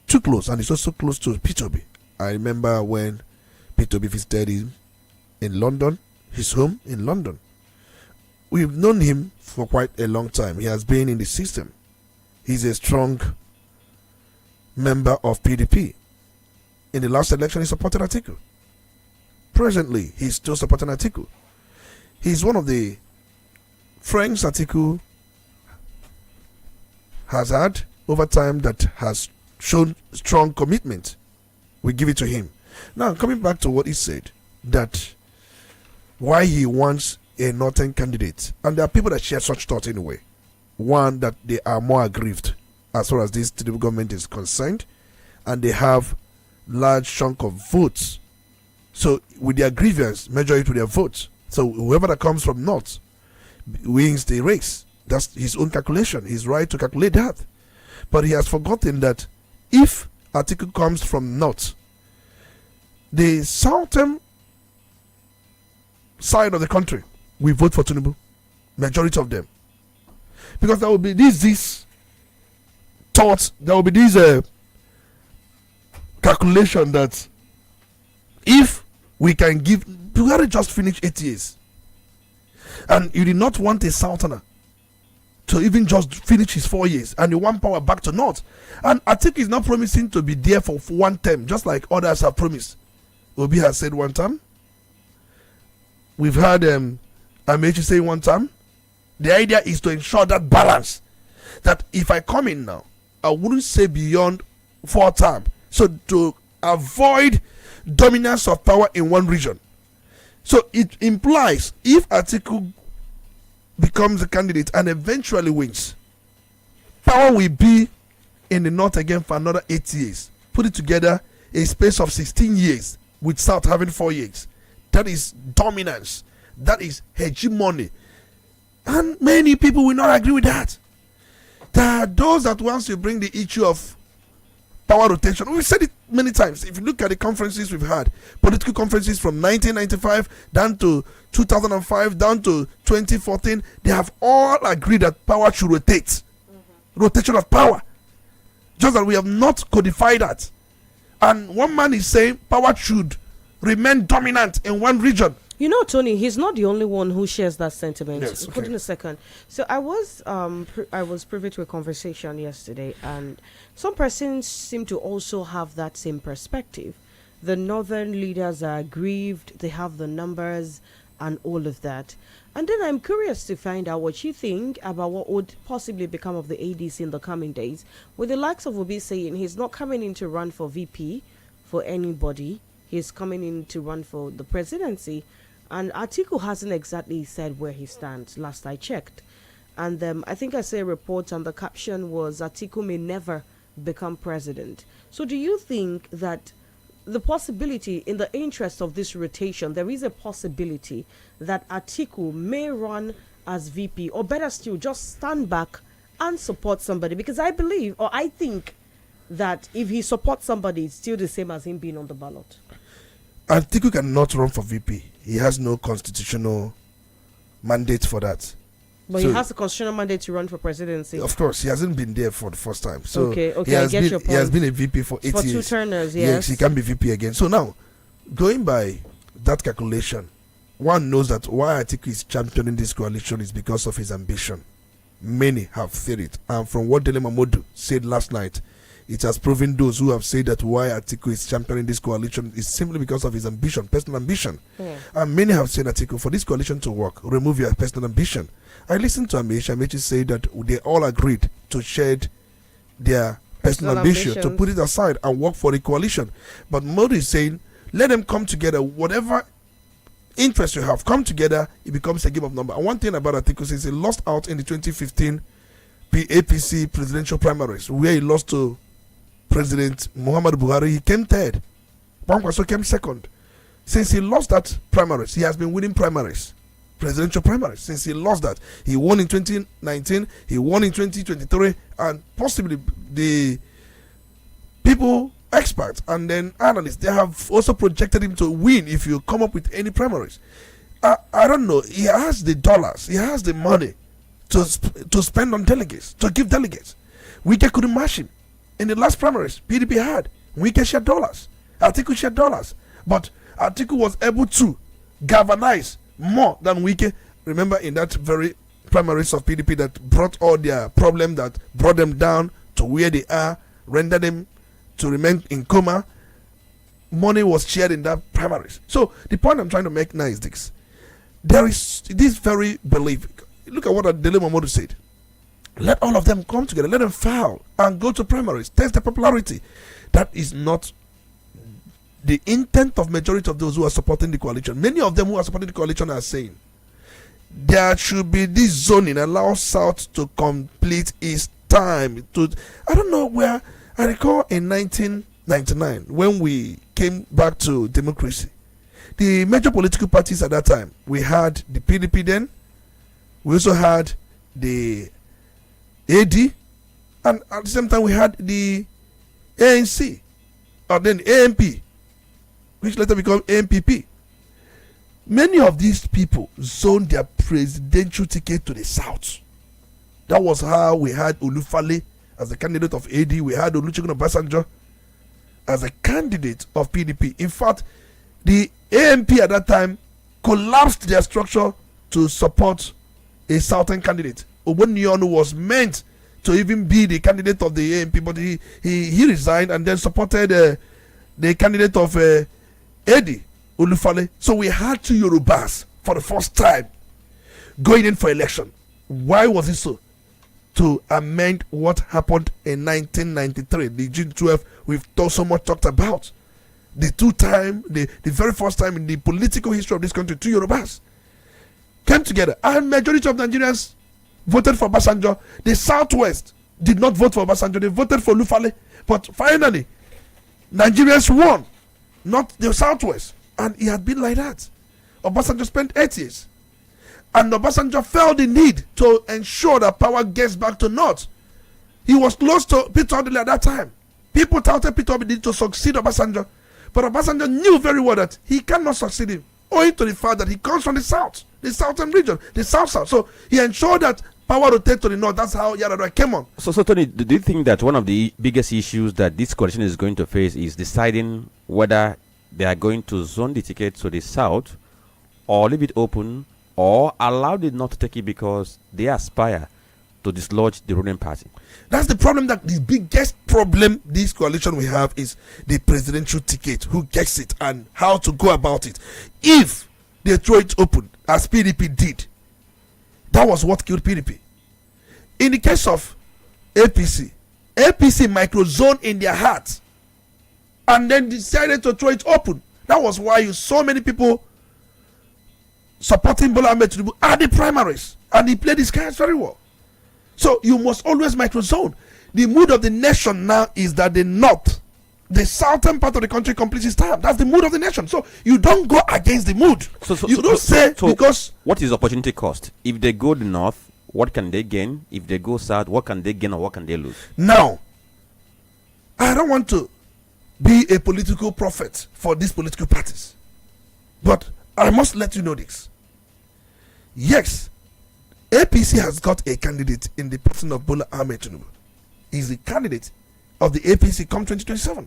too close, and he's also close to P2B. I remember when P2B visited him in London, his home in London. We've known him for quite a long time. He has been in the system. He's a strong member of PDP. In the last election, he supported Atiku. Presently, he's still supporting Atiku. He's one of the friends Atiku has had over time that has shown strong commitment. We give it to him. Now, coming back to what he said, that why he wants a northern candidate, and there are people that share such thought anyway. One, that they are more aggrieved as far as this Tinubu government is concerned, and they have large chunk of votes. So with their grievance, measure it with their votes. So whoever that comes from north wins the race. That's his own calculation. He's right to calculate that. But he has forgotten that if Atiku comes from north, the southern side of the country will vote for Tinubu. Majority of them. Because there will be this thought, there will be this calculation that if we can give, Buhari just finished 8 years, and you did not want a southerner to even just finish his 4 years, and you want power back to north. And Atiku is not promising to be there for one term, just like others have promised. Obi has said one term. We've heard Amechi say one term. The idea is to ensure that balance. That if I come in now, I wouldn't say beyond 4 terms. So to avoid dominance of power in one region. So it implies if Atiku becomes a candidate and eventually wins, power will be in the north again for another 8 years. Put it together, a space of 16 years with South having 4 years. That is dominance. That is hegemony. And many people will not agree with that. There are those that wants to bring the issue of power rotation. We've said it many times. If you look at the conferences we've had, political conferences from 1995 down to 2005, down to 2014, they have all agreed that power should rotate. Rotation of power. Just that we have not codified that. And one man is saying power should remain dominant in one region. You know, Tony, he's not the only one who shares that sentiment. Yes, okay. Hold on a second. So I was privy to a conversation yesterday, and some persons seem to also have that same perspective. The northern leaders are aggrieved, they have the numbers and all of that. And then I'm curious to find out what you think about what would possibly become of the ADC in the coming days, with the likes of Obi saying he's not coming in to run for VP for anybody. he's coming in to run for the presidency. And Atiku hasn't exactly said where he stands, last I checked. And I think I saw a report and the caption was Atiku may never become president. So do you think that the possibility, in the interest of this rotation, there is a possibility that Atiku may run as VP, or better still, just stand back and support somebody? Because I believe, or I think, that if he supports somebody, it's still the same as him being on the ballot. Atiku cannot run for VP. He has no constitutional mandate for that. But so he has a constitutional mandate to run for presidency. Of course, he hasn't been there for the first time. So okay, I get your point. He has been a VP for 8 years. For 2 turners, yes. He can be VP again. So now, going by that calculation, one knows that why Atiku is championing this coalition is because of his ambition. Many have said it. And from what Dele Mamodu said last night, it has proven those who have said that why Atiku is championing this coalition is simply because of his ambition, personal ambition. Yeah. And many have said, Atiku, for this coalition to work, remove your personal ambition. I listened to Amechi say that they all agreed to shed their personal ambition, to put it aside and work for the coalition. But Modi is saying, let them come together, whatever interest you have, come together, it becomes a game of number. And one thing about Atiku is he lost out in the 2015 APC presidential primaries, where he lost to President Muhammadu Buhari. He came third. Kwankwaso came second. Since he lost that primaries, he has been winning primaries, presidential primaries. Since he lost that, he won in 2019, he won in 2023, and possibly the people, experts, and then analysts, they have also projected him to win if you come up with any primaries. I don't know. He has the dollars, he has the money to spend on delegates, to give delegates. Wike couldn't match him. In the last primaries, PDP had. Wike shared dollars. Atiku shared dollars. But Atiku was able to galvanize more than Wike. Remember, in that very primaries of PDP that brought all their problems, that brought them down to where they are, rendered them to remain in coma, money was shared in that primaries. So the point I'm trying to make now is this. There is this very belief. Look at what Dele Mamodu said. Let all of them come together. Let them file and go to primaries. Test the popularity. That is not the intent of majority of those who are supporting the coalition. Many of them who are supporting the coalition are saying there should be this zoning, allow South to complete its time. I don't know where. I recall in 1999 when we came back to democracy, the major political parties at that time, we had the PDP then, we also had the AD, and at the same time we had the ANC, or then AMP, which later became AMPP. Many of these people zoned their presidential ticket to the South. That was how we had Olufale as a candidate of AD. We had Olusegun Obasanjo as a candidate of PDP. In fact, the AMP at that time collapsed their structure to support a Southern candidate. Obonionu was meant to even be the candidate of the AMP, but he resigned and then supported the candidate of AD, Olufale. So we had two Yorubas for the first time going in for election. Why was it so? To amend what happened in 1993, the June 12th we've so much talked about. The very first time in the political history of this country, two Yorubas came together, and majority of Nigerians voted for Obasanjo. The Southwest did not vote for Obasanjo, they voted for Olufale. But finally, Nigerians won, not the Southwest. And it had been like that. Obasanjo spent 8 years. And Obasanjo felt the need to ensure that power gets back to North. He was close to Peter Odili at that time. People doubted Peter Odili to succeed Obasanjo. But Obasanjo knew very well that he cannot succeed him, owing to the fact that he comes from the South, the Southern region, the South. So he ensured that power rotate to the North. That's how Yar'Adua came on. So Tony, do you think that one of the biggest issues that this coalition is going to face is deciding whether they are going to zone the ticket to the South, or leave it open, or allow the North to take it because they aspire to dislodge the ruling party? That's the problem. That the biggest problem this coalition we have is the presidential ticket, who gets it and how to go about it. If they throw it open, as PDP did, that was what killed PDP. In the case of APC microzone in their heart and then decided to throw it open. That was why you saw many people supporting Bola Ahmed Tinubu at the primaries, and he played his cards very well. So you must always microzone. The mood of the nation now is that the north, the southern part of the country completes its time. That's the mood of the nation. So you don't go against the mood. You don't say because what is opportunity cost? If they go the north, what can they gain? If they go south, what can they gain or what can they lose? Now, I don't want to be a political prophet for these political parties, but I must let you know this. Yes, APC has got a candidate in the person of Bola Ahmed Tinubu. He's the candidate of the APC come 2027.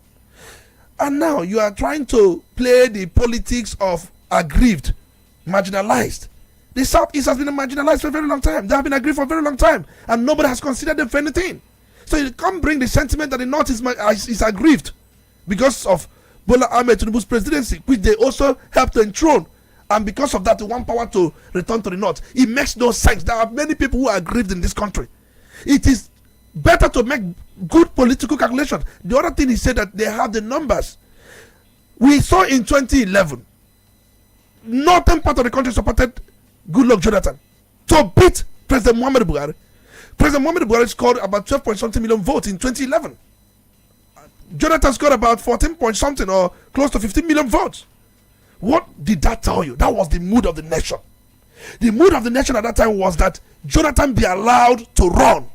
And now you are trying to play the politics of aggrieved, marginalized. The Southeast has been marginalized for a very long time. They have been aggrieved for a very long time, and nobody has considered them for anything. So you can't bring the sentiment that the North is aggrieved because of Bola Ahmed Tinubu's presidency, which they also helped to enthrone. And because of that, they want power to return to the North. It makes no sense. There are many people who are aggrieved in this country. It is better to make good political calculations. The other thing is said that they have the numbers. We saw in 2011, northern part of the country supported Goodluck Jonathan to beat President Muhammadu Buhari. President Muhammadu Buhari scored about 12 point something million votes in 2011. Jonathan scored about 14 point something or close to 15 million votes. What did that tell you? That was the mood of the nation. The mood of the nation at that time was that Jonathan be allowed to run.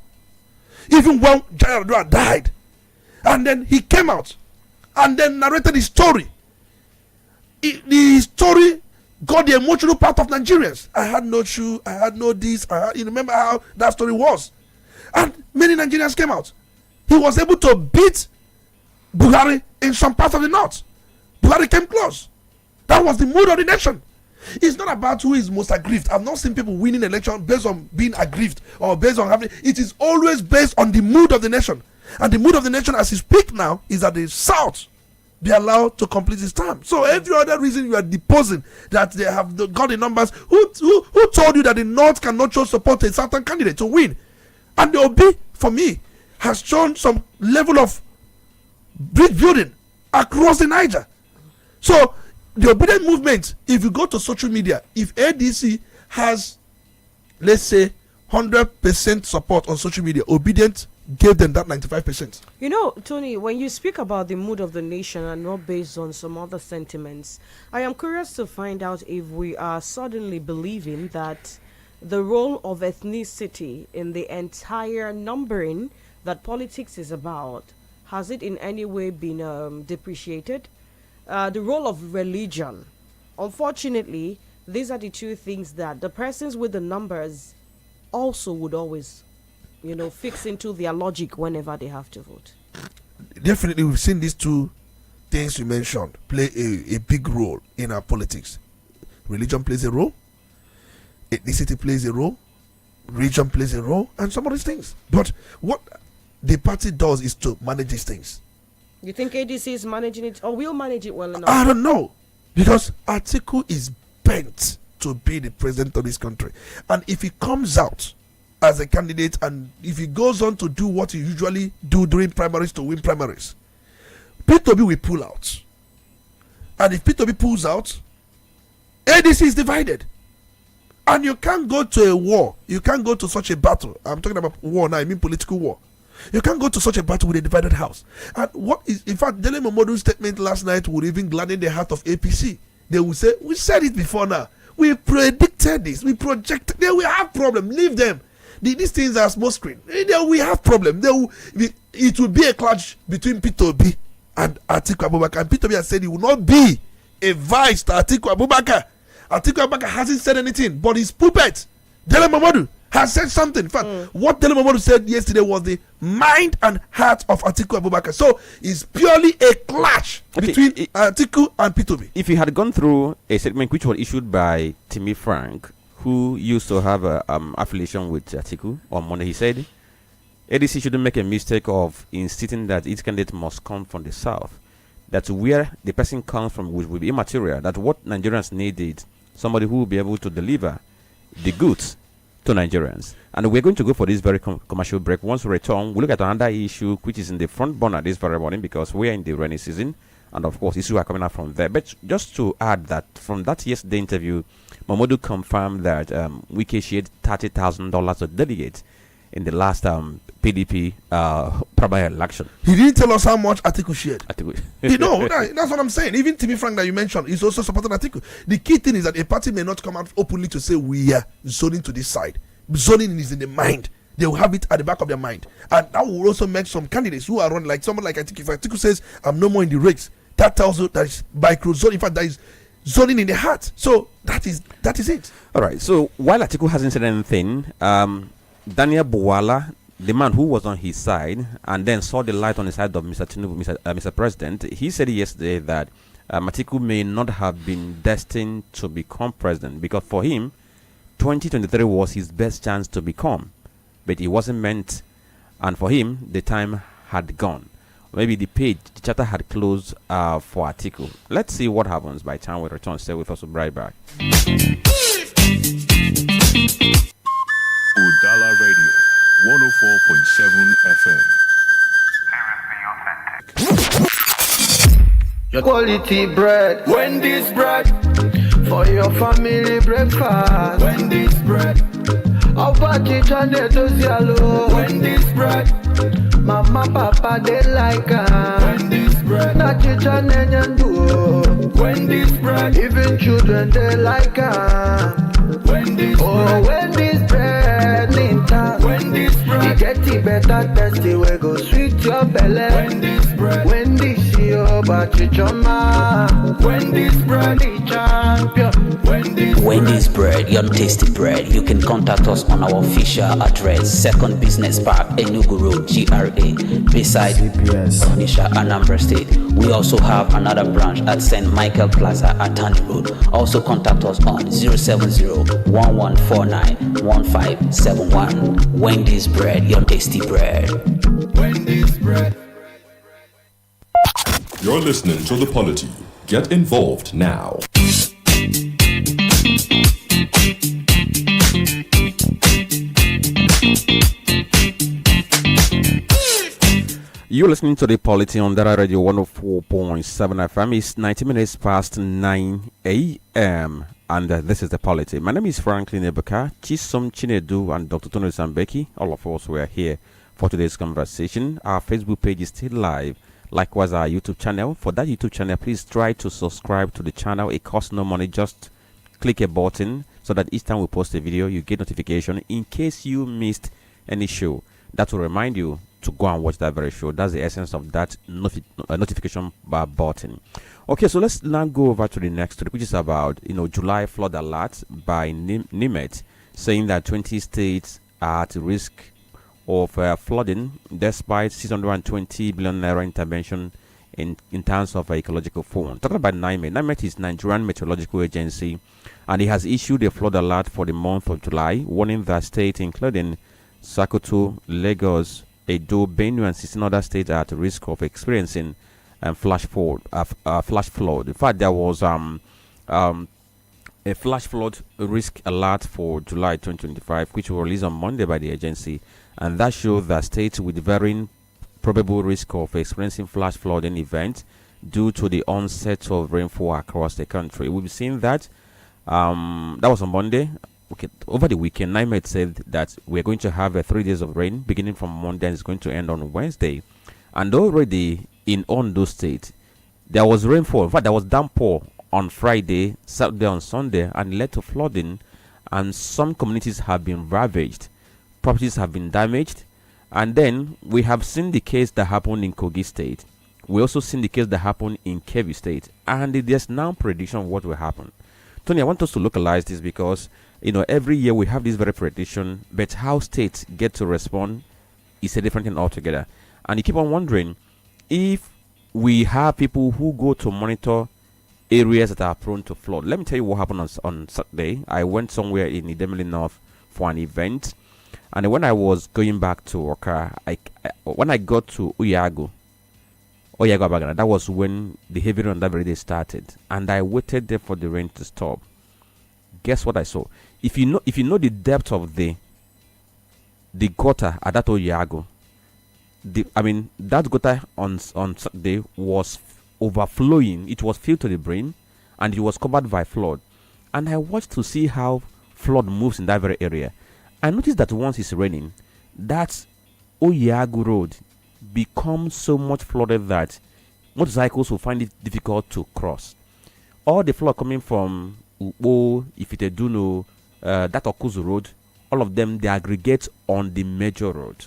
Even when Jayaradua died. And then he came out and then narrated his story. The story got the emotional part of Nigerians. I had no shoe, I had no this, you remember how that story was. And many Nigerians came out. He was able to beat Buhari in some parts of the north. Buhari came close. That was the mood of the nation. It's not about who is most aggrieved. I've not seen people winning election based on being aggrieved or based on having. It is always based on the mood of the nation. And the mood of the nation as you speak now is that the South be allowed to complete its term. So every other reason you are deposing that they have got the numbers, who told you that the North cannot show support to a certain candidate to win? And the Obi, for me, has shown some level of bridge building across the Niger. So the obedient movement, if you go to social media, if ADC has, let's say, 100% support on social media, obedient gave them that 95%. You know, Tony, when you speak about the mood of the nation and not based on some other sentiments, I am curious to find out if we are suddenly believing that the role of ethnicity in the entire numbering that politics is about, has it in any way been depreciated? The role of religion. Unfortunately, these are the two things that the persons with the numbers also would always, fix into their logic whenever they have to vote. Definitely, we've seen these two things you mentioned play a big role in our politics. Religion plays a role, ethnicity plays a role, region plays a role, and some of these things. But what the party does is to manage these things. You think ADC is managing it or will manage it well enough? I don't know. Because Atiku is bent to be the president of this country. And if he comes out as a candidate and if he goes on to do what he usually do during primaries to win primaries, P2B will pull out. And if P2B pulls out, ADC is divided. And you can't go to a war. You can't go to such a battle. I'm talking about war now. I mean political war. You can't go to such a battle with a divided house. And what is, in fact, Dele Momodu's statement last night would even gladden the heart of APC. They will say, we said it before now. We predicted this. We projected. They will have problem. Leave them. These things are small screen. We have problem. It will be a clash between P2B and Atiku Abubakar. And P2B has said he will not be a vice to Atiku Abubakar. Atiku Abubakar hasn't said anything, but his puppet, Dele Momodu, has said something. In fact, what Dele Momodu said yesterday was the mind and heart of Atiku Abubakar. So it's purely a clash between Atiku and P2B. If you had gone through a statement which was issued by Timmy Frank, who used to have an affiliation with Atiku on Monday, he said ADC shouldn't make a mistake of insisting that each candidate must come from the south. That where the person comes from will be immaterial. That what Nigerians need is somebody who will be able to deliver the goods to Nigerians. And we're going to go for this very commercial break. Once we return, we'll look at another issue which is in the front burner this very morning because we are in the rainy season. And of course, issues are coming out from there. But just to add that from that yesterday interview, Mamodu confirmed that Wike shared $30,000 to delegates in the last PDP primary election. He didn't tell us how much Atiku shared. That's what I'm saying. Even Timmy Frank that you mentioned is also supporting Atiku. The key thing is that a party may not come out openly to say we are zoning to this side. Zoning is in the mind. They will have it at the back of their mind. And that will also make some candidates who are running, like someone like Atiku. If Atiku says, I'm no more in the race, that tells you that is micro zoning. In fact, that is zoning in the heart. So that is it. All right. So while Atiku hasn't said anything, Daniel Buwala, the man who was on his side and then saw the light on the side of Mr. Tinubu, Mr. President, he said yesterday that Atiku may not have been destined to become president because for him, 2023 was his best chance to become, but it wasn't meant, and for him, the time had gone. Maybe the chapter had closed for Atiku. Let's see what happens by the time we return. Stay with us, we'll be right back. Udala Radio, 104.7 FM. Quality bread, Wendy's bread, for your family breakfast. Wendy's bread, I'll pack it on the yellow. Wendy's bread, mama, papa, they like Wendy's bread, not it on the Wendy's bread, even children, they like Wendy's bread. Wendy's bread, Wendy's bread, you get it better, tasty, we go sweet your belly. Wendy's bread, Wendy's your battery choma. Wendy's bread, the champion. Wendy's bread, your tasty bread. You can contact us on our official address, Second Business Park, Enugu Road, GRA, beside Onitsha, Anambra State. We also have another branch at St. Michael Plaza at Tandy Road. Also contact us on 070-1149-1571. Wendy's bread, your tasty bread. Wendy's bread. You're listening to The Polity. Get involved now. You're listening to The Polity on Dara Radio 104.7 FM. It's 90 minutes past 9 a.m. And this is The Polity. My name is Franklin Ebuka, Chisom Chinedu, and Dr. Olisa Mbeki. All of us were here for today's conversation. Our Facebook page is still live. Likewise, our YouTube channel. For that YouTube channel, please try to subscribe to the channel. It costs no money. Just click a button so that each time we post a video, you get notification in case you missed any show. That will remind you to go and watch that very show. That's the essence of that notification bar button. Okay, so let's now go over to the next story, which is about July flood alert by NIMET, saying that 20 states are at risk of flooding despite 620 billion naira intervention in terms of ecological fund. Talking about NIMET. NIMET is Nigerian Meteorological Agency, and it has issued a flood alert for the month of July, warning that states including Sokoto, Lagos, Edo, Benue, and 16 other states are at risk of experiencing flash flood. In fact, there was a flash flood risk alert for July 2025, which was released on Monday by the agency, and that showed that states with varying probable risk of experiencing flash flooding events due to the onset of rainfall across the country. We've seen that. That was on Monday. Okay, over the weekend, NIMET said that we're going to have 3 days of rain beginning from Monday and it's going to end on Wednesday. And already in Ondo State, there was rainfall. In fact, there was downpour on Friday, Saturday, on Sunday, and led to flooding. And some communities have been ravaged. Properties have been damaged. And then we have seen the case that happened in Kogi State. We also seen the case that happened in Kebbi State. And there's now prediction of what will happen. Tony, I want us to localize this because every year we have this very prediction, but how states get to respond is a different thing altogether. And you keep on wondering if we have people who go to monitor areas that are prone to flood. Let me tell you what happened on Saturday. I went somewhere in Idemili North for an event, and when I was going back to Oka, when I got to Oyago Abagana, that was when the heavy rain that very day started, and I waited there for the rain to stop. Guess what I saw? if you know the depth of the gutter at that Oyago, that gutter on Saturday was overflowing. It was filled to the brim, and it was covered by flood. And I watched to see how flood moves in that very area. I noticed that once it's raining, that Oyago Road becomes so much flooded that motorcycles will find it difficult to cross. All the flood coming from Ubo, Ifiteduno, that Okuzu Road, all of them, they aggregate on the major road.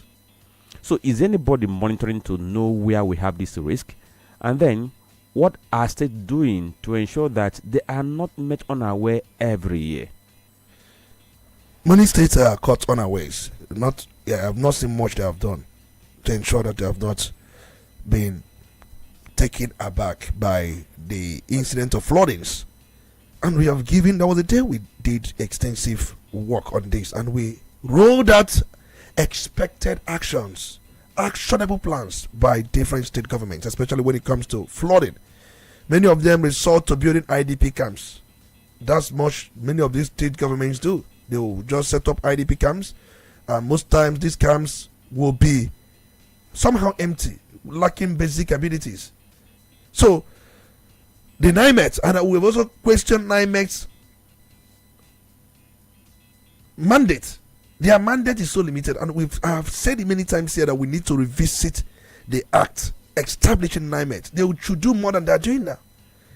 So is anybody monitoring to know where we have this risk? And then, what are states doing to ensure that they are not met unaware every year? Many states are caught unawares. I have not seen much they have done to ensure that they have not been taken aback by the incident of floodings. And we have there was a day we did extensive work on this, and we rolled out expected actions, actionable plans by different state governments, especially when it comes to flooding. Many of them resort to building IDP camps. That's much many of these state governments do. They will just set up IDP camps, and most times these camps will be somehow empty, lacking basic abilities. So the NIMEX, and we've also questioned NIMEX mandate. Their mandate is so limited, and I have said it many times here that we need to revisit the act establishing NIMEX. They should do more than they're doing now.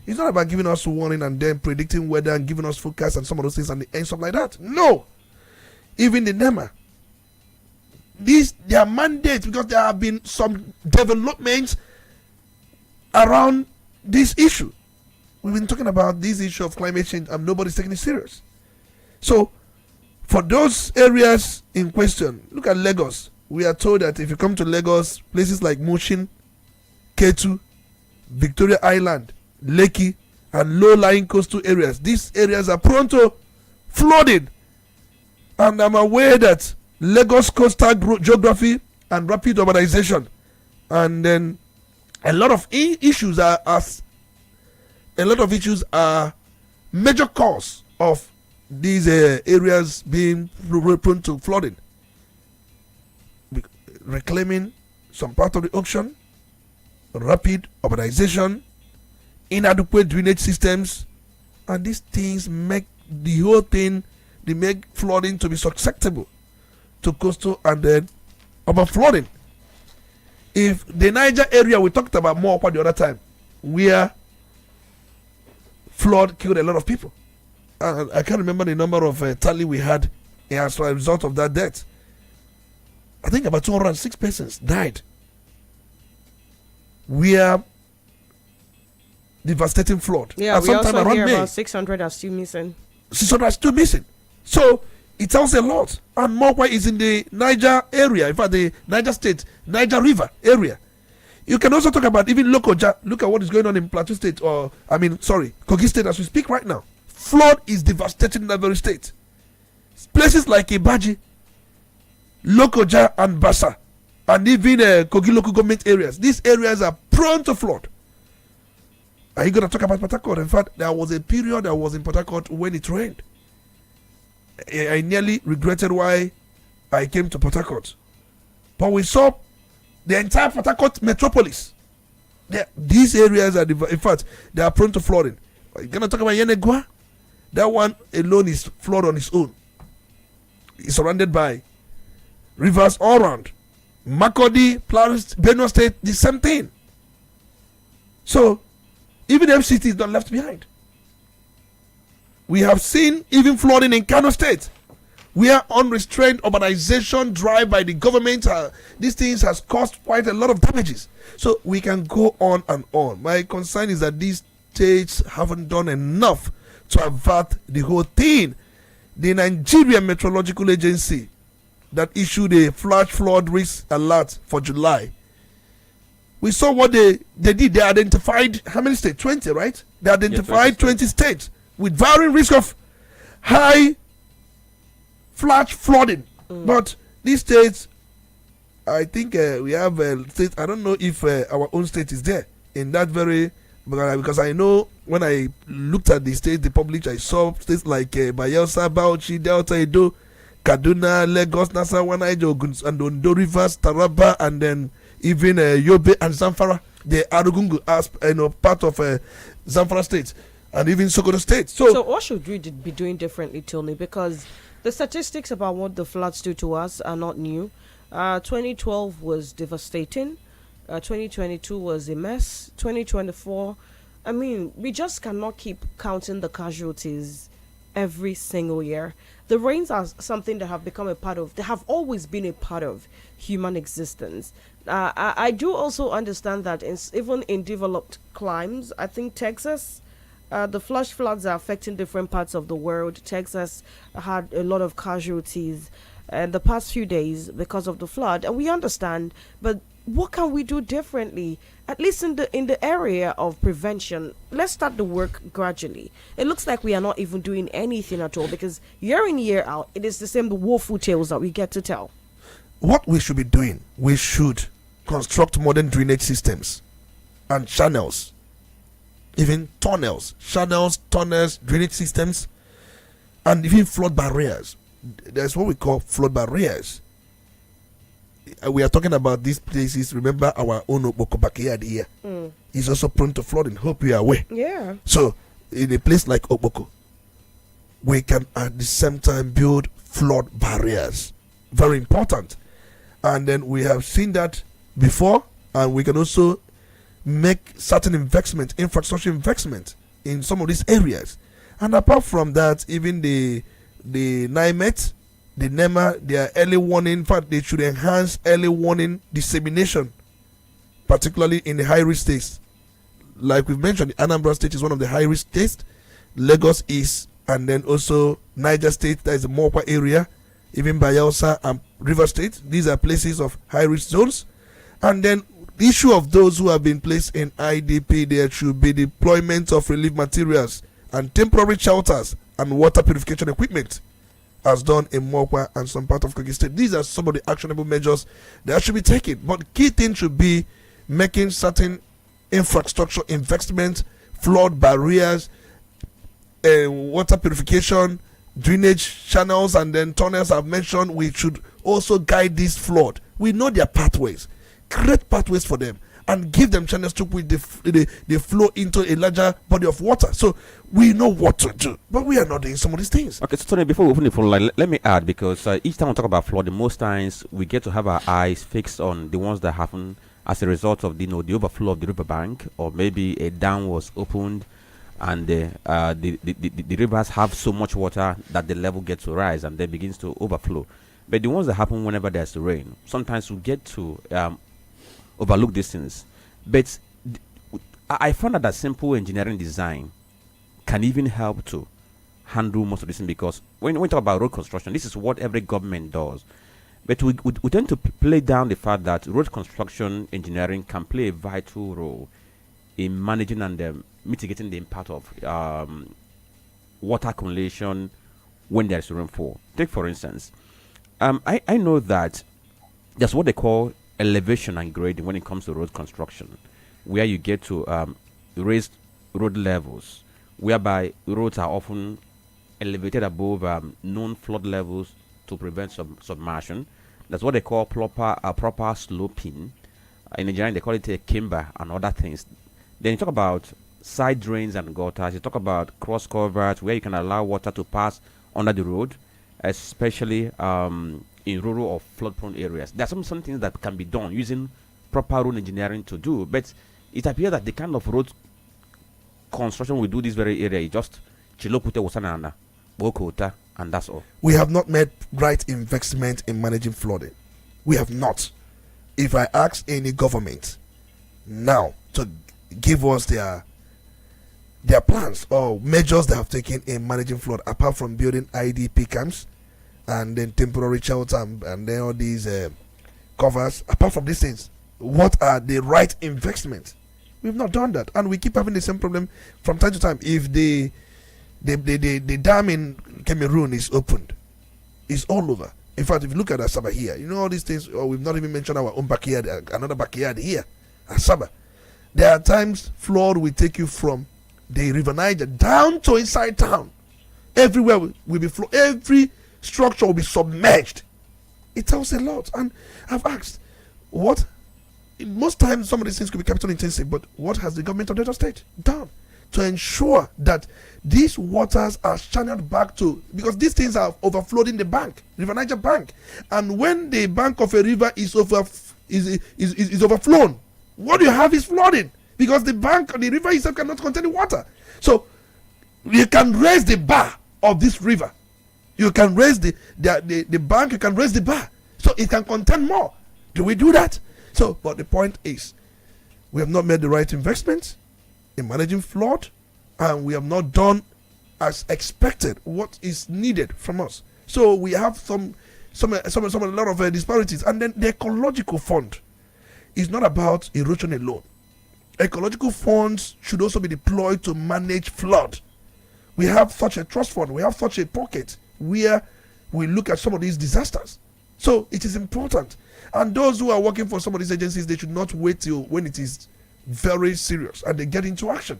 It's not about giving us warning and then predicting weather and giving us forecasts and some of those things and stuff like that. No. Even the NEMA, their mandate, because there have been some developments around this issue. We've been talking about this issue of climate change and nobody's taking it serious. So, for those areas in question, look at Lagos. We are told that if you come to Lagos, places like Mushin, Ketu, Victoria Island, Lekki, and low-lying coastal areas, these areas are prone to flooding. And I'm aware that Lagos coastal geography and rapid urbanization, and then a lot of issues are major cause of these areas being prone to flooding. Reclaiming some part of the ocean, rapid urbanization, inadequate drainage systems, and these things make the whole thing, they make flooding to be susceptible to coastal and then urban flooding. If the Niger area we talked about more the other time, where flood killed a lot of people, I can't remember the number of tally we had as a result of that death. I think about 206 persons died. Where devastating flood. Yeah, and we also around hear May, about 600 are still missing. 600 are still missing. So it tells a lot. And Mokwa is in the Niger area, in fact the Niger State, Niger River area. You can also talk about even Lokoja. Look at what is going on in Plateau State, Kogi State as we speak right now. Flood is devastating in that very state. Places like Ibaji, Lokoja and Basa, and even Kogi local government areas. These areas are prone to flood. Are you going to talk about Port Harcourt? In fact, there was a period I was in Port Harcourt when it rained. I nearly regretted why I came to Port Harcourt. But we saw the entire Port Harcourt metropolis. These areas are, in fact, they are prone to flooding. Are you going to talk about Yenegua? That one alone is flood on its own. It's surrounded by rivers all around. Makodi, Benue State, the same thing. So, even FCT is not left behind. We have seen even flooding in Kano State, where unrestrained urbanization drive by the government, these things has caused quite a lot of damages. So we can go on and on. My concern is that these states haven't done enough to avert the whole thing. The Nigerian Meteorological Agency that issued a flash flood risk alert for July. We saw what they did. They identified how many states? 20, right? They identified 20 states with varying risk of high flash flooding. But these states, I think we have states. I don't know if our own state is there in that very Because I know when I looked at the states they published, I saw states like Bayelsa, Bauchi, Delta, Edo, Kaduna, Lagos, Nasarawa, Niger, Ogun, and Ondo Rivers, Taraba, and then even Yobe and Zamfara. The Arugungu as part of Zamfara state, and even Sokoto state. So what should we be doing differently, Tony? Because the statistics about what the floods do to us are not new. 2012 was devastating. 2022 was a mess. 2024, I mean, we just cannot keep counting the casualties every single year. The rains are something that have become they have always been a part of human existence. I do also understand that even in developed climes, I think Texas, the flash floods are affecting different parts of the world. Texas had a lot of casualties in the past few days because of the flood, and we understand, but what can we do differently? At least in the area of prevention, let's start the work gradually. It looks like we are not even doing anything at all, because year in, year out, it is the same woeful tales that we get to tell. What we should be doing, we should construct modern drainage systems and channels, even tunnels, drainage systems, and even flood barriers. There's what we call flood barriers. We are talking about these places. Remember our own Oboko backyard here is also prone to flooding. Hope you are aware. Yeah. So in a place like Oboko, we can at the same time build flood barriers. Very important. And then we have seen that before, and we can also make certain infrastructure investment in some of these areas. And apart from that, even the NIMET, the NEMA, their early warning, in fact, they should enhance early warning dissemination, particularly in the high-risk states. Like we've mentioned, Anambra State is one of the high-risk states, Lagos is, and then also Niger State, that is the Mokwa area, even Bayelsa and River State. These are places of high-risk zones. And then the issue of those who have been placed in IDP, there should be deployment of relief materials and temporary shelters and water purification equipment, as done in Mokwa and some part of Kogi State. These are some of the actionable measures that should be taken. But key thing should be making certain infrastructure investment, flood barriers, water purification, drainage channels, and then tunnels I've mentioned. We should also guide this flood. We know their pathways. Create pathways for them and give them channels to which they flow into a larger body of water. So we know what to do, but we are not doing some of these things. Okay, so Tony, before we open the phone line, let me add, because each time we talk about flooding, most times we get to have our eyes fixed on the ones that happen as a result of the overflow of the riverbank, or maybe a dam was opened and the rivers have so much water that the level gets to rise and then begins to overflow. But the ones that happen whenever there's rain, sometimes we get to overlook these things. But I found that simple engineering design can even help to handle most of this thing, because when we talk about road construction, this is what every government does. But we tend to play down the fact that road construction engineering can play a vital role in managing and mitigating the impact of water accumulation when there is rainfall. Take, for instance, I know that there's what they call elevation and grading when it comes to road construction, where you get to raise road levels, whereby roads are often elevated above known flood levels to prevent submersion. That's what they call proper sloping. In engineering, they call it a kimber and other things. Then you talk about side drains and gutters. You talk about cross culverts, where you can allow water to pass under the road, especially in rural or flood-prone areas. There are some things that can be done using proper road engineering to do, but it appears that the kind of road construction we do this very area is just chilokute wasanana, bokota, and that's all. We have not made right investment in managing flooding. We have not. If I ask any government now to give us their plans or measures they have taken in managing flood, apart from building IDP camps and then temporary shelter and then all these covers, apart from these things, what are the right investments? We've not done that, and we keep having the same problem from time to time. If the dam in Cameroon is opened, it's all over. In fact, if you look at Asaba here, you know all these things. We've not even mentioned our own backyard, another backyard here, Asaba. There are times flood will take you from the River Niger down to inside town. Everywhere will be flood. Every structure will be submerged. It tells a lot. And I've asked, what? Most times some of these things could be capital intensive, but what has the government of Delta State done to ensure that these waters are channeled back to, because these things are overflowing the bank, River Niger Bank, and when the bank of a river is overflown, what you have is flooding, because the river itself cannot contain the water. So you can raise the bar of this river, you can raise the bank, you can raise the bar, so it can contain more. Do we do that? So, but the point is, we have not made the right investments in managing flood, and we have not done as expected what is needed from us. So we have a lot of disparities. And then the ecological fund is not about erosion alone. Ecological funds should also be deployed to manage flood. We have such a trust fund, we have such a pocket where we look at some of these disasters. So it is important. And those who are working for some of these agencies, they should not wait till when it is very serious and they get into action.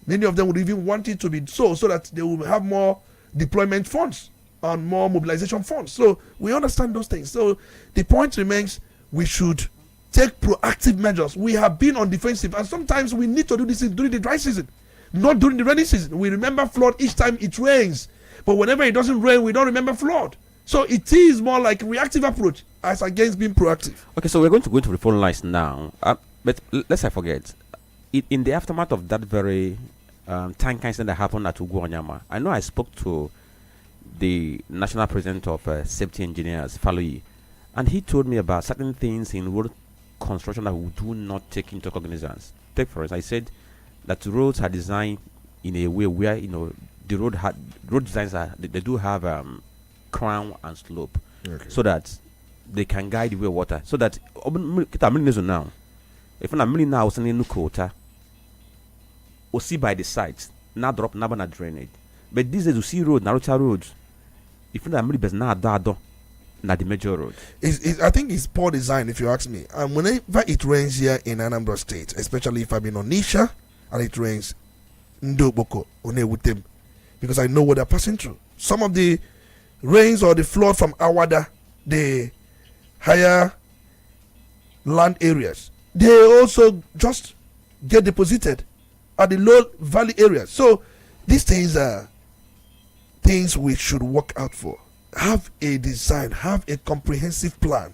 Many of them would even want it to be so that they will have more deployment funds and more mobilization funds. So we understand those things. So the point remains, we should take proactive measures. We have been on defensive, and sometimes we need to do this during the dry season, not during the rainy season. We remember flood each time it rains, but whenever it doesn't rain, we don't remember flood. So it is more like a reactive approach as against being proactive. Okay, so we're going to go into the phone lines now. But lest I forget, in the aftermath of that very tank incident that happened at Ugwanyama, I know I spoke to the national president of safety engineers, Faloyi, and he told me about certain things in road construction that we do not take into cognizance. Take for instance, I said that roads are designed in a way where the road designs they do have crown and slope, okay, so that they can guide the way water. So that now, if I'm now sending new quota, or see by the sides, now drop na drainage. But these days you see roads, if I'm really best now not the major road. I think it's poor design, if you ask me. And whenever it rains here in Anambra State, especially if I'm in Onitsha and it rains Ndoboko, Onewutem, because I know what they're passing through. Some of the rains or the flood from Awada, the higher land areas, they also just get deposited at the low valley areas. So these things are things we should work out for. Have a design, have a comprehensive plan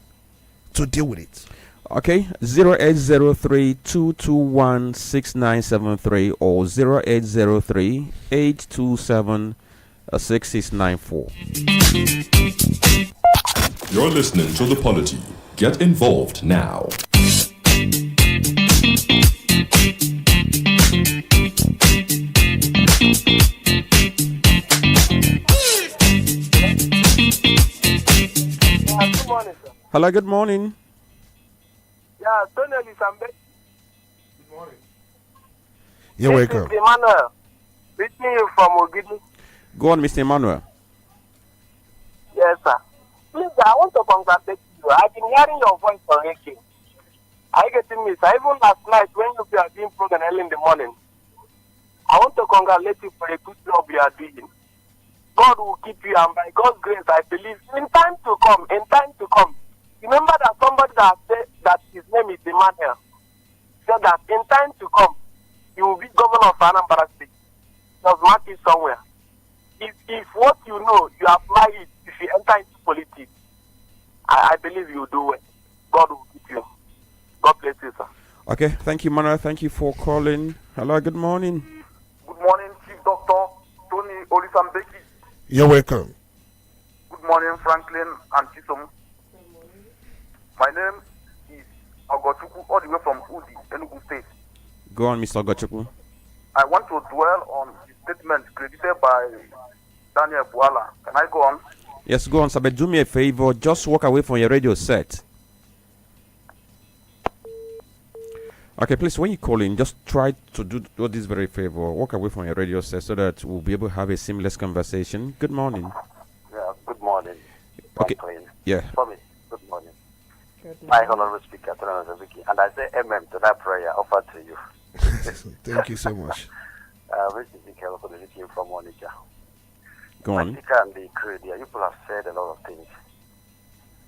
to deal with it. Okay, 0803-221-6973 or 0803-827-6694. You're listening to The Polity. Get involved now. Good morning, sir. Hello, good morning. Yeah, Tony Olisa Mbeki. Good morning. You're welcome. This is Emmanuel, reaching you from Ogidi. Go on, Mr. Emmanuel. Yes, sir. Please, I want to congratulate you. I've been hearing your voice on radio. I get me, sir. Even last night when you were doing program early in the morning, I want to congratulate you for a good job you are doing. God will keep you, and by God's grace, I believe in time to come, remember that somebody that said that his name is Emmanuel said that in time to come, you will be governor of Anambra State. Just mark it somewhere. If what you know, you apply it, if you enter into politics, I believe you will do well. God will keep you. God bless you, sir. Okay, thank you, Manuel. Thank you for calling. Hello, good morning. Good morning, Chief Doctor Tony Olisa Mbeki. You're welcome. Good morning, Franklin and Chisom. My name is Ogochukwu, all the way from Udi, Enugu State. Go on, Mr. Ogochukwu. I want to dwell on the statement credited by Daniel Buala. Can I go on? Yes, go on, sir, but do me a favor. Just walk away from your radio set. Okay, please, when you call in, just try to do this very favor. Walk away from your radio set so that we'll be able to have a seamless conversation. Good morning. Yeah, good morning. Okay. Yeah. Tommy, good morning. my honorable speaker, Olisa Mbeki, and I say amen to that prayer offered to you. Thank you so much. Mr. Speaker, from Onitsha. Go on. My speaker and the crew there, people have said a lot of things.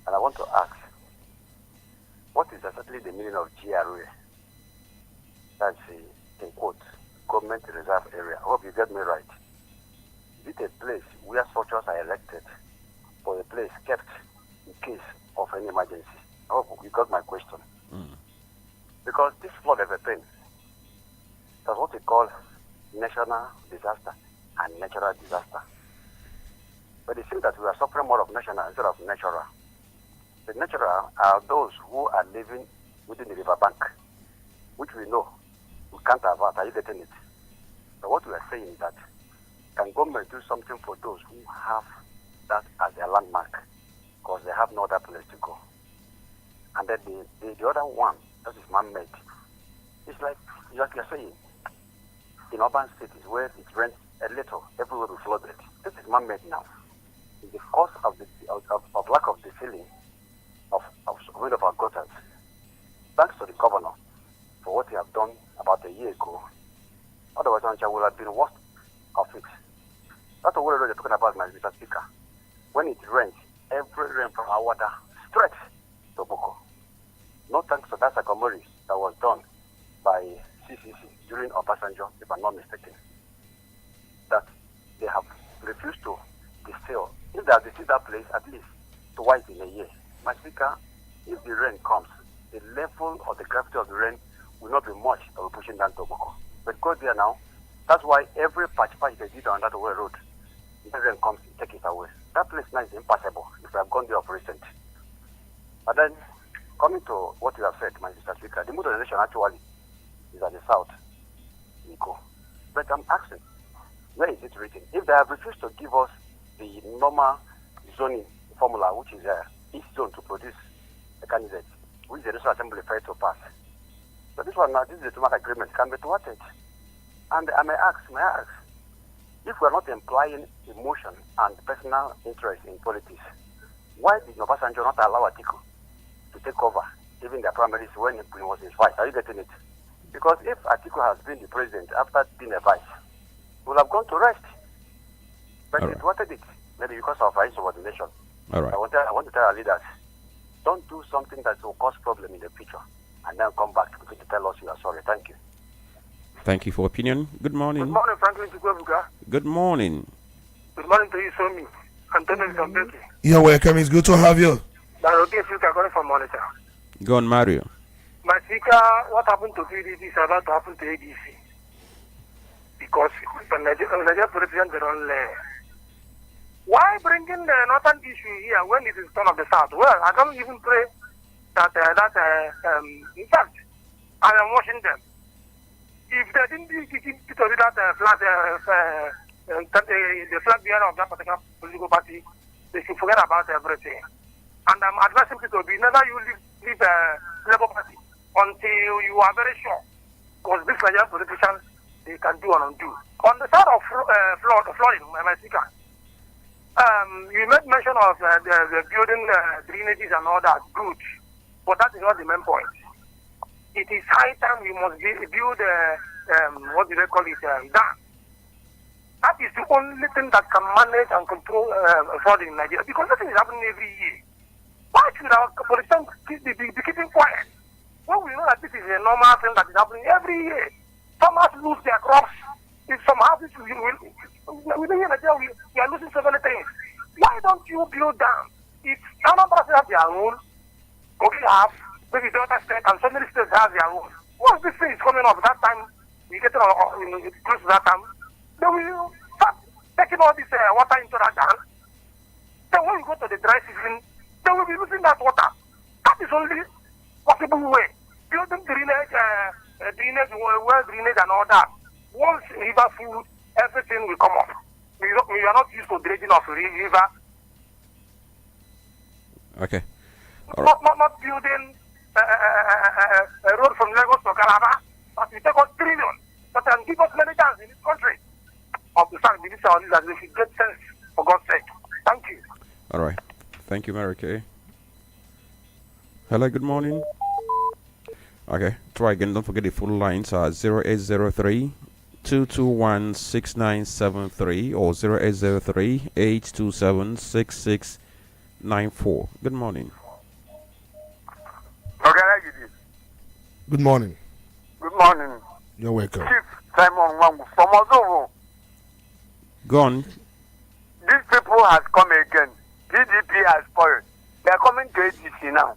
And I want to ask, what is exactly the meaning of GRA? That's in quote, government reserve area. I hope you get me right. Is it a place where structures are erected for a place kept in case of any emergency? I hope you got my question. Because this flood of a thing, that's what we call national disaster and natural disaster. But it seems that we are suffering more of national instead of natural. The natural are those who are living within the riverbank, which we know we can't avert. Are you getting it? But what we are saying is that can government do something for those who have that as their landmark, because they have no other place to go? And then the other one, that is man-made. It's like you're saying, in urban cities where it rains a little, everywhere we flooded. This is man-made now. It's because of the of lack of the filling of our gutters. Thanks to the governor for what he have done about a year ago. Otherwise, Onitsha would have been worst of it. That's what we're talking about, Mr. Speaker. When it rains, every rain from our water straight to Boko. No thanks to that Sakomori that was done by CCC during Obasanjo, if I'm not mistaken. That they have refused to distill. If they have distilled that place at least twice in a year, my speaker, if the rain comes, the level or the gravity of the rain will not be much that will pushing down to Boko. But go there now. That's why every patch they did on that way road, if the rain comes, it takes it away. That place now is impassable if I have gone there of recent. But then, coming to what you have said, my Mr. Speaker, the mood of the nation actually is at the south, Nico. But I'm asking, where is it written? If they have refused to give us the normal zoning formula, which is each zone to produce a candidate, which the National Assembly failed to pass. So this one now, this is the two-mark agreement, can be thwarted. And I may ask, if we are not implying emotion and personal interest in politics, why did Obasanjo not allow Atiku to take over, even their primaries when he was his vice? Are you getting it? Because if Atiku has been the president after being a vice, he would have gone to rest. But he thwarted it, maybe because of our insubordination. All right. I want to tell our leaders, don't do something that will cause problem in the future, and then come back to tell us you are sorry. Thank you. Thank you for opinion. Good morning. Good morning, Franklin Ebuka. Good morning. Good morning to you, Somi. And Olisa Mbeki. You're welcome. It's good to have you. Okay, speaker, calling from Onitsha. Go on, Mario. My speaker, what happened to PDP is about to happen to ADC. Because the Nigerian politicians are on why bringing the northern issue here when it is turn of the south? Well, I don't even pray that, in fact, I am watching them. If they didn't get to that flag, the flag bearer of that particular political party, they should forget about everything. And I'm advising people to be never you leave the Labour Party until you are very sure. Because these Nigerian politicians, they can do and undo. On the side of flooding, my speaker, you made mention of the building drainages and all that. Good. But that is not the main point. It is high time we must build, what do they call it, dam. That is the only thing that can manage and control flooding in Nigeria. Because nothing is happening every year. Why should our politicians be keeping quiet? Well, we know that this is a normal thing that is happening every year. Farmers lose their crops. If some houses, we are losing so many things. Why don't you build dam? If other persons have their own, okay, maybe the other state and so many states have their own. Once this thing is coming up, that time, we get close to that time, then we will start taking all this water into that dam. Then when we go to the dry season, then we'll be losing that water. That is only possible way. Building drainage, well drainage and all that. Once river full, everything will come up. We are not used to dredging of river. Okay. Not building a road from Lagos to Calabar, but we take us trillion. But can give us many times in this country. Of the fact that we should get sense, for God's sake. Thank you. All right. Thank you, Mary Kay. Hello, good morning. Okay, try again. Don't forget the full lines are 0803 221 6973 or 0803 827 6694. Good morning. Good morning. Good morning. You're welcome. Chief Simon Wangu from Ozovo. Gone. These people has come again. PDP has spoiled. They are coming to ADC now.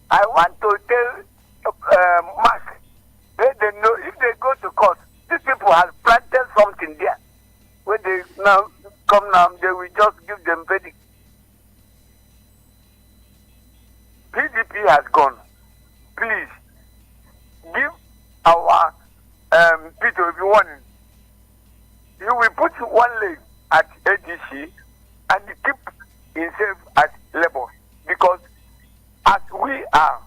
I want to tell Mark, they know if they go to court, these people have planted something there. When they now come now, they will just give them verdict. PDP has gone. Please give our Peter warning. You will put one leg at ADC and keep himself at Labour, because as we are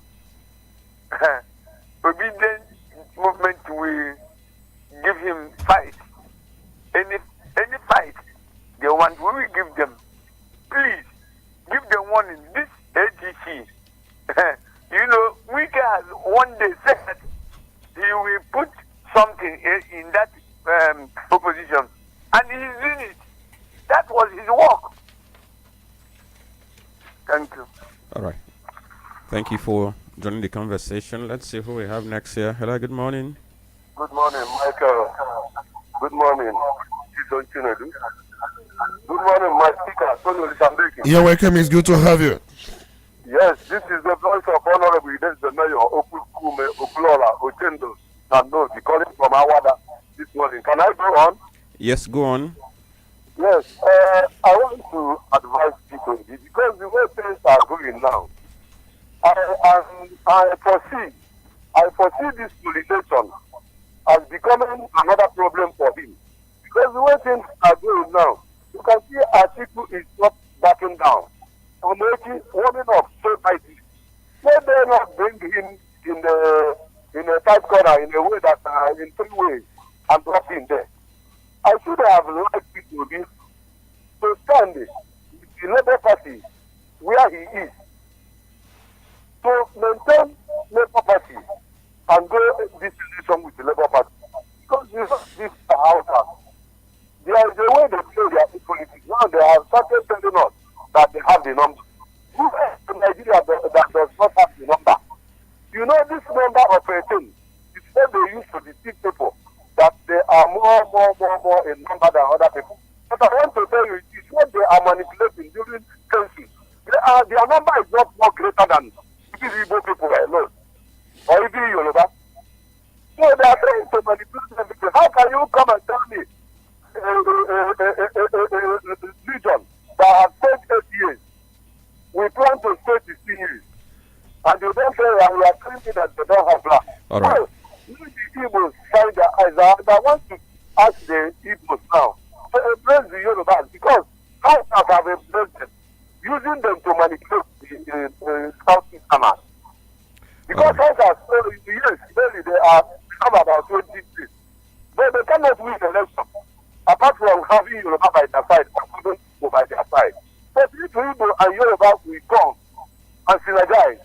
obedient movement, we give him fight. Any fight they want, we will give them. Please give them warning. This ADC, you know, we can one day say that he will put something in that opposition, and he is doing it. That was his work. Thank you. All right. Thank you for joining the conversation. Let's see who we have next here. Hello, good morning. Good morning, Michael. Good morning, Chisom Chinedu. Good morning, my speaker, Olisa Mbeki. You're welcome. It's good to have you. Yes, this is the voice of Honorable the Mayor Okukume Oklola Ochendo and no, calling from Awada this morning. Can I go on? Yes, go on. Yes, I want to advise people because the way things are going now, I foresee this politician as becoming another problem for him. Because the way things are going now, you can see Atiku is not backing down. Omeki warming up so tightly. Let them not bring him in a tight corner in a way that in three ways and drop him there. I should have liked people to stand with the Labour Party where he is, to maintain Labour Party and go this election with the Labour Party. Because you know, this house, there is a way they play their politics. Now they have started telling us that they have the number. Who else in Nigeria that does not have the number? You know, this number of 18 is what they use to deceive people, that they are more in number than other people. But I want to tell you, it's what they are manipulating during census. Their number is not more greater than these Igbo people alone, or even Yoruba. So they are trying to manipulate them because how can you come and tell me region that has stayed 8 years, we plan to stay 16 years, and you don't say that we are telling me that they don't have black. All right. So, the Igbos find their eyes out. I want to ask the Igbos now to embrace the Yorubas because how have embraced them, using them to manipulate the Southeasterners. Because yes, really they have about 20 states. But they cannot win the election apart from having Yoruba by their side or couldn't go by their side. But if Igbo and Yoruba will come and synergize,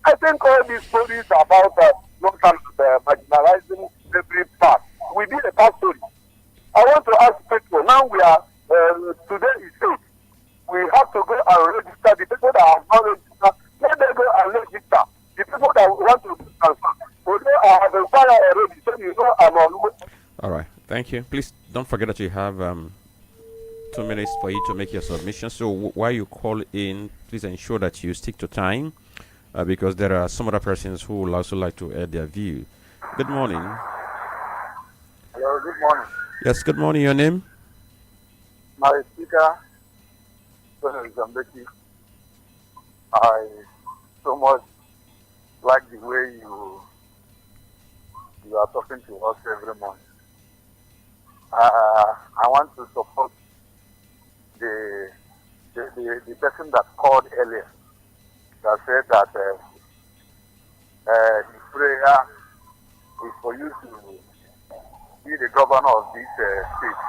I think all these stories about marginalizing every part will be a past story. I want to ask people, now we are, today is 8. We have to go and register the people that have not registered. Let them go and register. The people that want to transfer. Although I have inquired already, so you know I'm on. All right. Thank you. Please don't forget that you have 2 minutes for you to make your submission. So while you call in, please ensure that you stick to time because there are some other persons who will also like to add their view. Good morning. Hello, good morning. Yes, good morning. Your name? My speaker, Olisa Mbeki. I so much like the way you are talking to us every morning. I want to support the person that called earlier that said that his prayer is for you to be the governor of this state.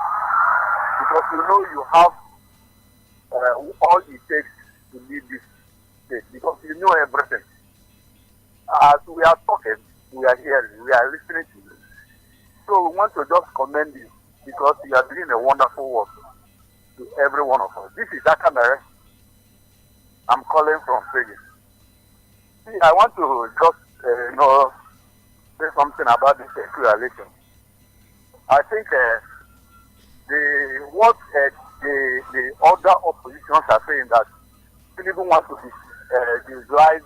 Because you know you have all it takes to lead this state because you know everything. As we are talking, we are hearing, we are listening to you. So we want to just commend you because you are doing a wonderful work to every one of us. This is Akamere. I'm calling from Fegi. See, I want to just, say something about this correlation. I think the other oppositions are saying that people want to dislike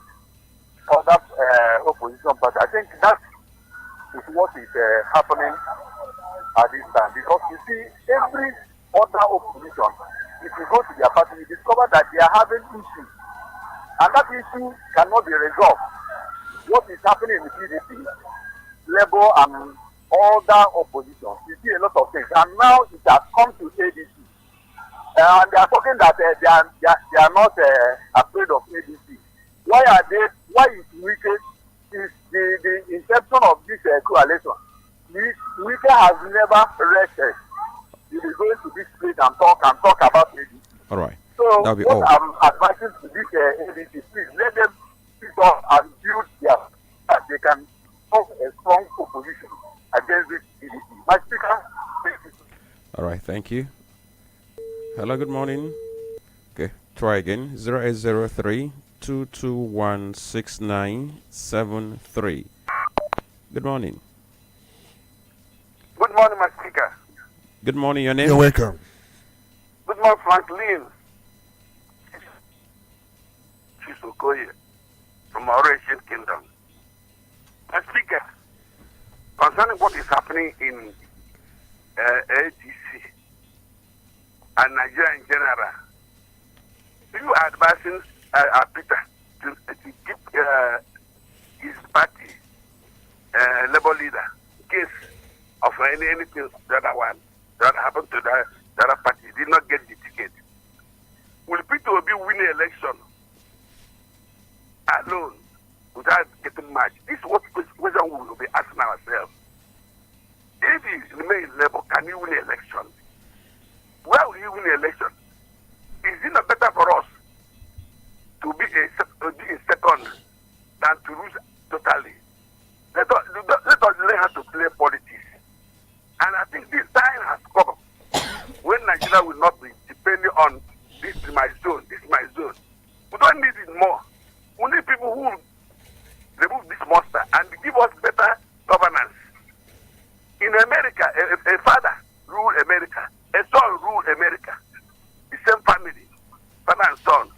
other opposition, but I think that is what is happening at this time. Because you see, every other opposition, if you go to their party, you discover that they are having issues. And that issue cannot be resolved. What is happening in the PDP, Labour and other opposition, you see a lot of things. And now it has come to ADC. And they are talking that they are not afraid of ADC. Why is Wike, is the inception of this coalition? Wike has never rested. He is going to this place and talk about ADC. All right. So That'll be what all. I'm advising to this ADC, please let them sit up and build that they can have a strong opposition against this ADC. My speaker, thank you. All right, thank you. Hello, good morning. Okay, try again. 0803 221 6973. Good morning. Good morning, my speaker. Good morning, your name? You're welcome. Good morning, Franklin. Chisom from our ancient kingdom. My speaker, concerning what is happening in ADC and Nigeria in general, you are advising Peter to keep his party Labour leader in case of anything the other one that happened to the other party did not get the ticket. Will Peter Obi win the election alone without getting much? This is what question we will be asking ourselves. If he remains Labour, can he win the election? Where will he win the election? Is it not better for us to be in second than to lose totally? Let us learn how to play politics. And I think this time has come when Nigeria will not be depending on this is my zone, this is my zone. We don't need it more. We need people who will remove this monster and give us better governance. In America, a father ruled America, a son ruled America. The same family, father and son.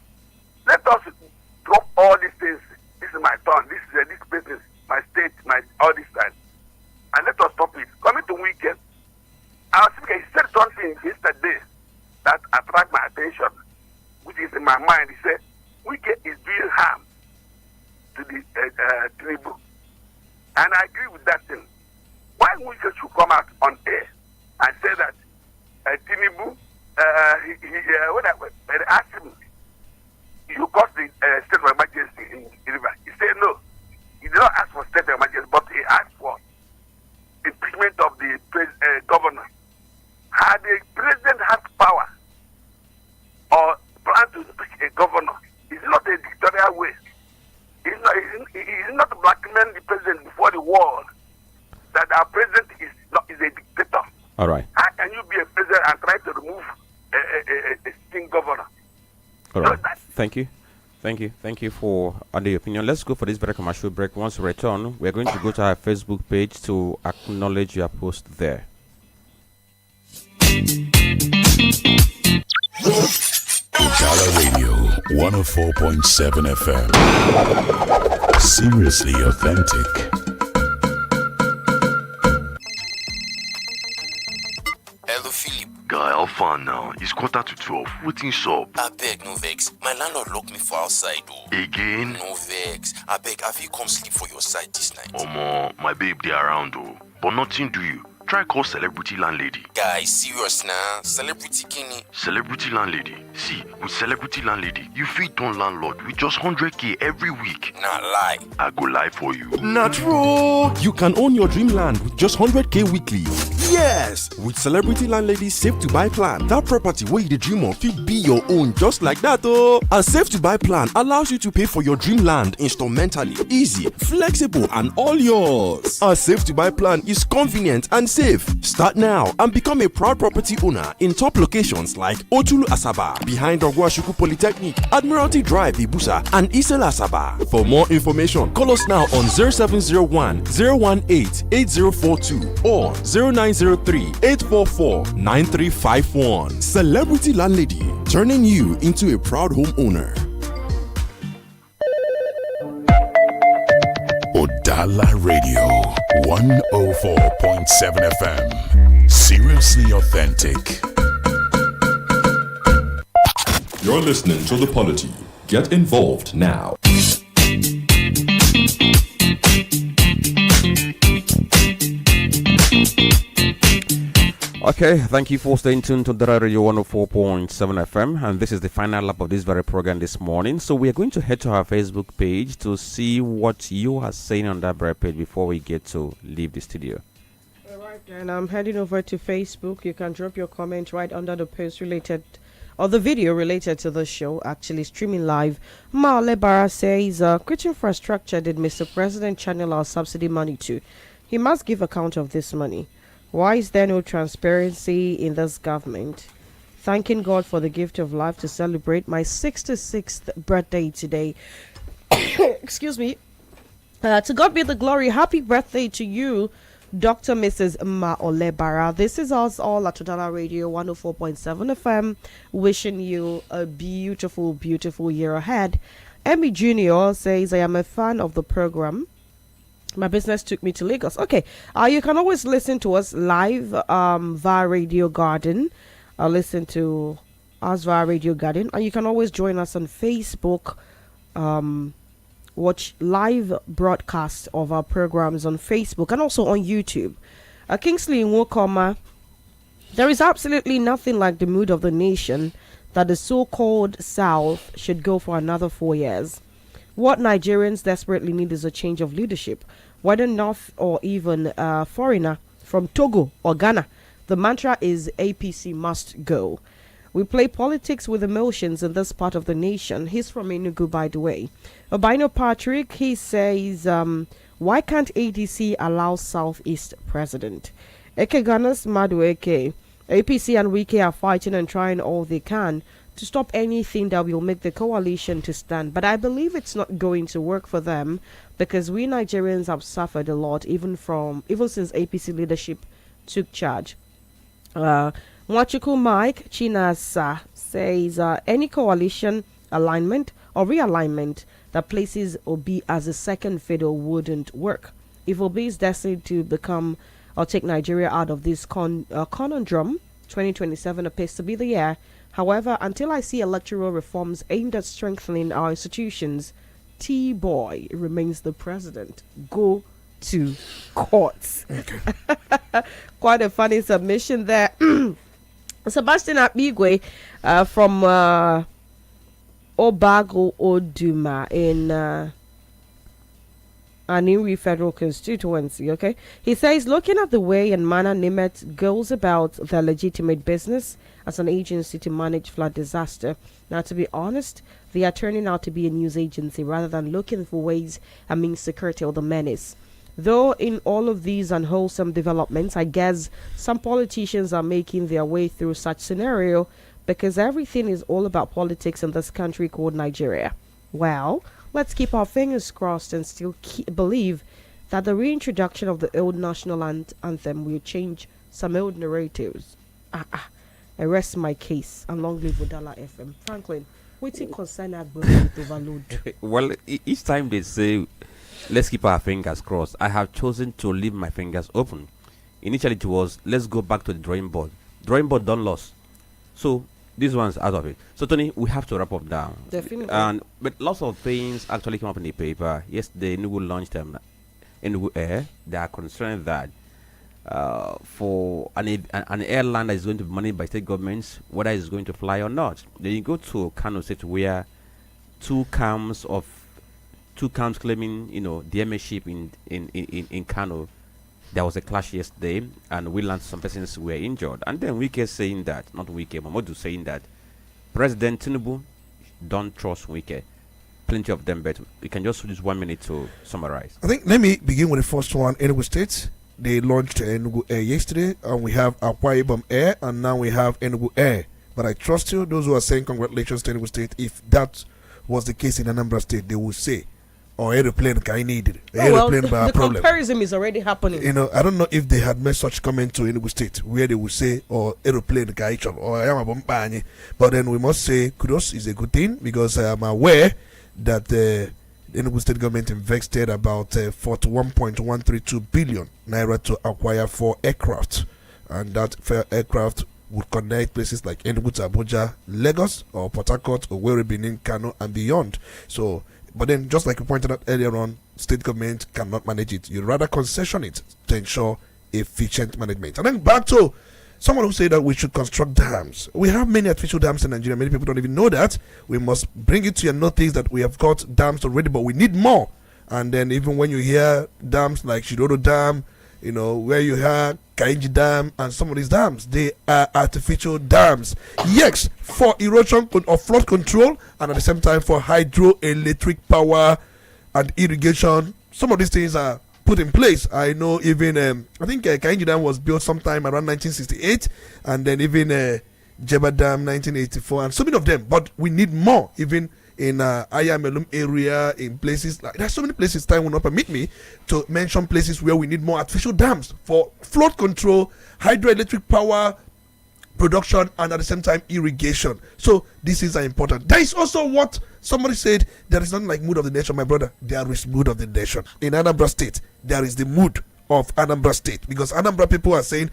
Let us drop all these things. This is my turn, this is this business, my state, my all this time. And let us stop it. Coming to weekend, our speaker said something yesterday that attracted my attention, which is in my mind. He said, weekend is doing harm to the tribu. And I agree with that thing. Why weekend should come out on air and say that Tinubu, when I asked him, you caused the state of emergency in River. He said no. He did not ask for state of emergency, but he asked for impeachment of the governor. Had the president had power or plan to impeach a governor, it's not a dictatorial way. He's not blackmailing the president before the world that our president is a dictator. All right. How can you be a president and try to remove a sitting governor? All right. Thank you. Thank you for the opinion. Let's go for this very commercial break. Once we return, we're going to go to our Facebook page to acknowledge your post there. Udala Radio 104.7 FM. Seriously authentic. Hello, Philip. Guy, how far now? It's 11:45. Waiting shop. I beg, no vex. My landlord locked me for outside, though. Again? No vex. I beg, have you come sleep for your side this night? Omo, my babe, they around, though. But nothing do you. Try call celebrity landlady. Guy, serious now. Celebrity kini. Celebrity landlady. See, with celebrity landlady, you feed on landlord with just 100k every week. Nah, lie. I go lie for you. Not true. You can own your dreamland with just 100k weekly. Yeah. Yes, with Celebrity Landlady Save to Buy plan, that property where you dream of fit be your own just like that oh. A Save to Buy plan allows you to pay for your dream land instrumentally, easy, flexible and all yours. A Save to Buy plan is convenient and safe. Start now and become a proud property owner in top locations like Otulu Asaba, behind Ogwashuku Polytechnic, Admiralty Drive Ibusa and Isela Asaba. For more information, call us now on 0701 018 8042 or 0903 844 9351. Celebrity Landlady, turning you into a proud homeowner. Udala Radio 104.7 FM. Seriously authentic. You're listening to The Polity. Get involved now. Okay, thank you for staying tuned to the Radio 104.7 FM, and this is the final lap of this very program this morning. So we are going to head to our Facebook page to see what you are saying on that very page before we get to leave the studio. Alright, and I'm heading over to Facebook. You can drop your comment right under the post related, or the video related to the show, actually streaming live. Maole Bara says, which infrastructure did Mr. President channel our subsidy money to? He must give account of this money. Why is there no transparency in this government? Thanking God for the gift of life to celebrate my 66th birthday today. Excuse me. To God be the glory. Happy birthday to you, Dr. Mrs. Maole Bara. This is us all at Udala Radio 104.7 FM, wishing you a beautiful, beautiful year ahead. Emmy Jr. says, I am a fan of the program. My business took me to Lagos. Okay, you can always listen to us live via Radio Garden. Listen to us via Radio Garden. And you can always join us on Facebook. Watch live broadcasts of our programs on Facebook and also on YouTube. Kingsley Nwokoma, there is absolutely nothing like the mood of the nation that the so-called South should go for another 4 years. What Nigerians desperately need is a change of leadership, whether North or even a foreigner from Togo or Ghana. The mantra is APC must go. We play politics with emotions in this part of the nation. He's from Enugu, by the way. Obino Patrick, he says, why can't ADC allow Southeast president? Eke Ganas Madueke, APC and Wike are fighting and trying all they can to stop anything that will make the coalition to stand. But I believe it's not going to work for them because we Nigerians have suffered a lot even since APC leadership took charge. Mwachuku Mike Chinasa says any coalition alignment or realignment that places Obi as a second fiddle wouldn't work. If Obi is destined to become or take Nigeria out of this conundrum, 2027 appears to be the year. However, until I see electoral reforms aimed at strengthening our institutions, T-Boy remains the president. Go to court. Okay. Quite a funny submission there. Sebastian Abigwe from Obago Oduma in Aniri Federal Constituency, okay? He says, looking at the way and manner Nimet goes about their legitimate business as an agency to manage flood disaster. Now, to be honest, they are turning out to be a news agency rather than looking for ways and means to curtail the menace. Though in all of these unwholesome developments, I guess some politicians are making their way through such scenario because everything is all about politics in this country called Nigeria. Well, let's keep our fingers crossed and still believe that the reintroduction of the old national anthem will change some old narratives. I rest my case and long live Udala FM. Franklin, waiting concern with overload. Well, each time they say, let's keep our fingers crossed, I have chosen to leave my fingers open. Initially it was, let's go back to the drawing board. Drawing board done lost. So this one's out of it. So Tony, we have to wrap up now. Definitely. But lots of things actually came up in the paper. Yesterday, Enugu launched Enugu Air. They are concerned that for an airline that is going to be managed by state governments, whether it's going to fly or not. Then you go to Kano State where two camps claiming, the ownership in Kano there was a clash yesterday, and we learned some persons were injured. And then Wike saying that, not Wike, Mamodu saying that President Tinubu don't trust Wike. Plenty of them, but we can just use 1 minute to summarize. I think let me begin with the first one. Enugu State, they launched Enugu Air yesterday, and we have Akwa Ibom Air, and now we have Enugu Air. But I trust you, those who are saying congratulations to Enugu State, if that was the case in Anambra State, they will say, or aeroplane I needed. Aeroplane by a problem. The comparison is already happening. You know, I don't know if they had made such comment to Enugu State where they would say, or aeroplane guy or I am a bombani. But then we must say kudos is a good thing, because I am aware that the Enugu State government invested about 41.132 billion naira to acquire 4 aircraft, and that 4 aircraft would connect places like Enugu to Abuja, Lagos, or Port Harcourt, or Owerri, Benin, Kano, and beyond. So, but then, just like you pointed out earlier on, state government cannot manage it. You rather concession it to ensure efficient management. And then back to someone who said that we should construct dams. We have many artificial dams in Nigeria. Many people don't even know that. We must bring it to your notice that we have got dams already, but we need more. And then even when you hear dams like Shidodo Dam, you know, where you have Kainji Dam and some of these dams, they are artificial dams. Yes, for erosion or flood control, and at the same time for hydroelectric power and irrigation. Some of these things are put in place. I know even, I think Kainji Dam was built sometime around 1968, and then even Jeba Dam 1984, and so many of them. But we need more, even in Ayamelum area, in places like there's so many places. Time will not permit me to mention places where we need more artificial dams for flood control, hydroelectric power production, and at the same time irrigation. So this is important. There is also what somebody said, there is nothing like mood of the nation, my brother. There is mood of the nation. In Anambra State, there is the mood of Anambra State, because Anambra people are saying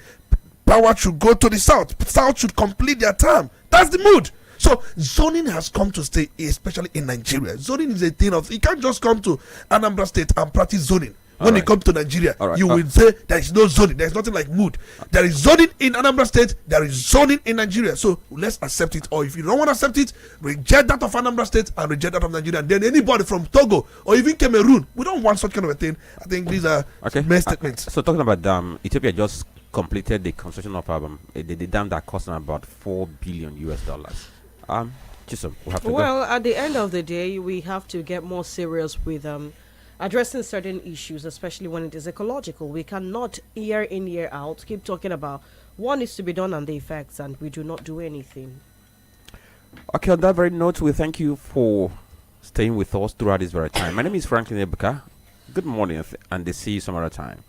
power should go to the south. South should complete their term. That's the mood. So zoning has come to stay, especially in Nigeria. Zoning is a thing of, you can't just come to Anambra State and practice zoning. When you come to Nigeria, you will say there is no zoning. There is nothing like mood. There is zoning in Anambra State. There is zoning in Nigeria. So let's accept it. Or if you don't want to accept it, reject that of Anambra State and reject that of Nigeria. And then anybody from Togo or even Cameroon, we don't want such kind of a thing. I think these are main statements. So talking about dam, Ethiopia just completed the construction of the dam that cost them about $4 billion. Chisom, we have to go. At the end of the day, we have to get more serious with addressing certain issues, especially when it is ecological. We cannot year in, year out keep talking about what needs to be done and the effects, and we do not do anything. Okay, on that very note, we thank you for staying with us throughout this very time. My name is Franklin Ebuka. Good morning, and see you some other time.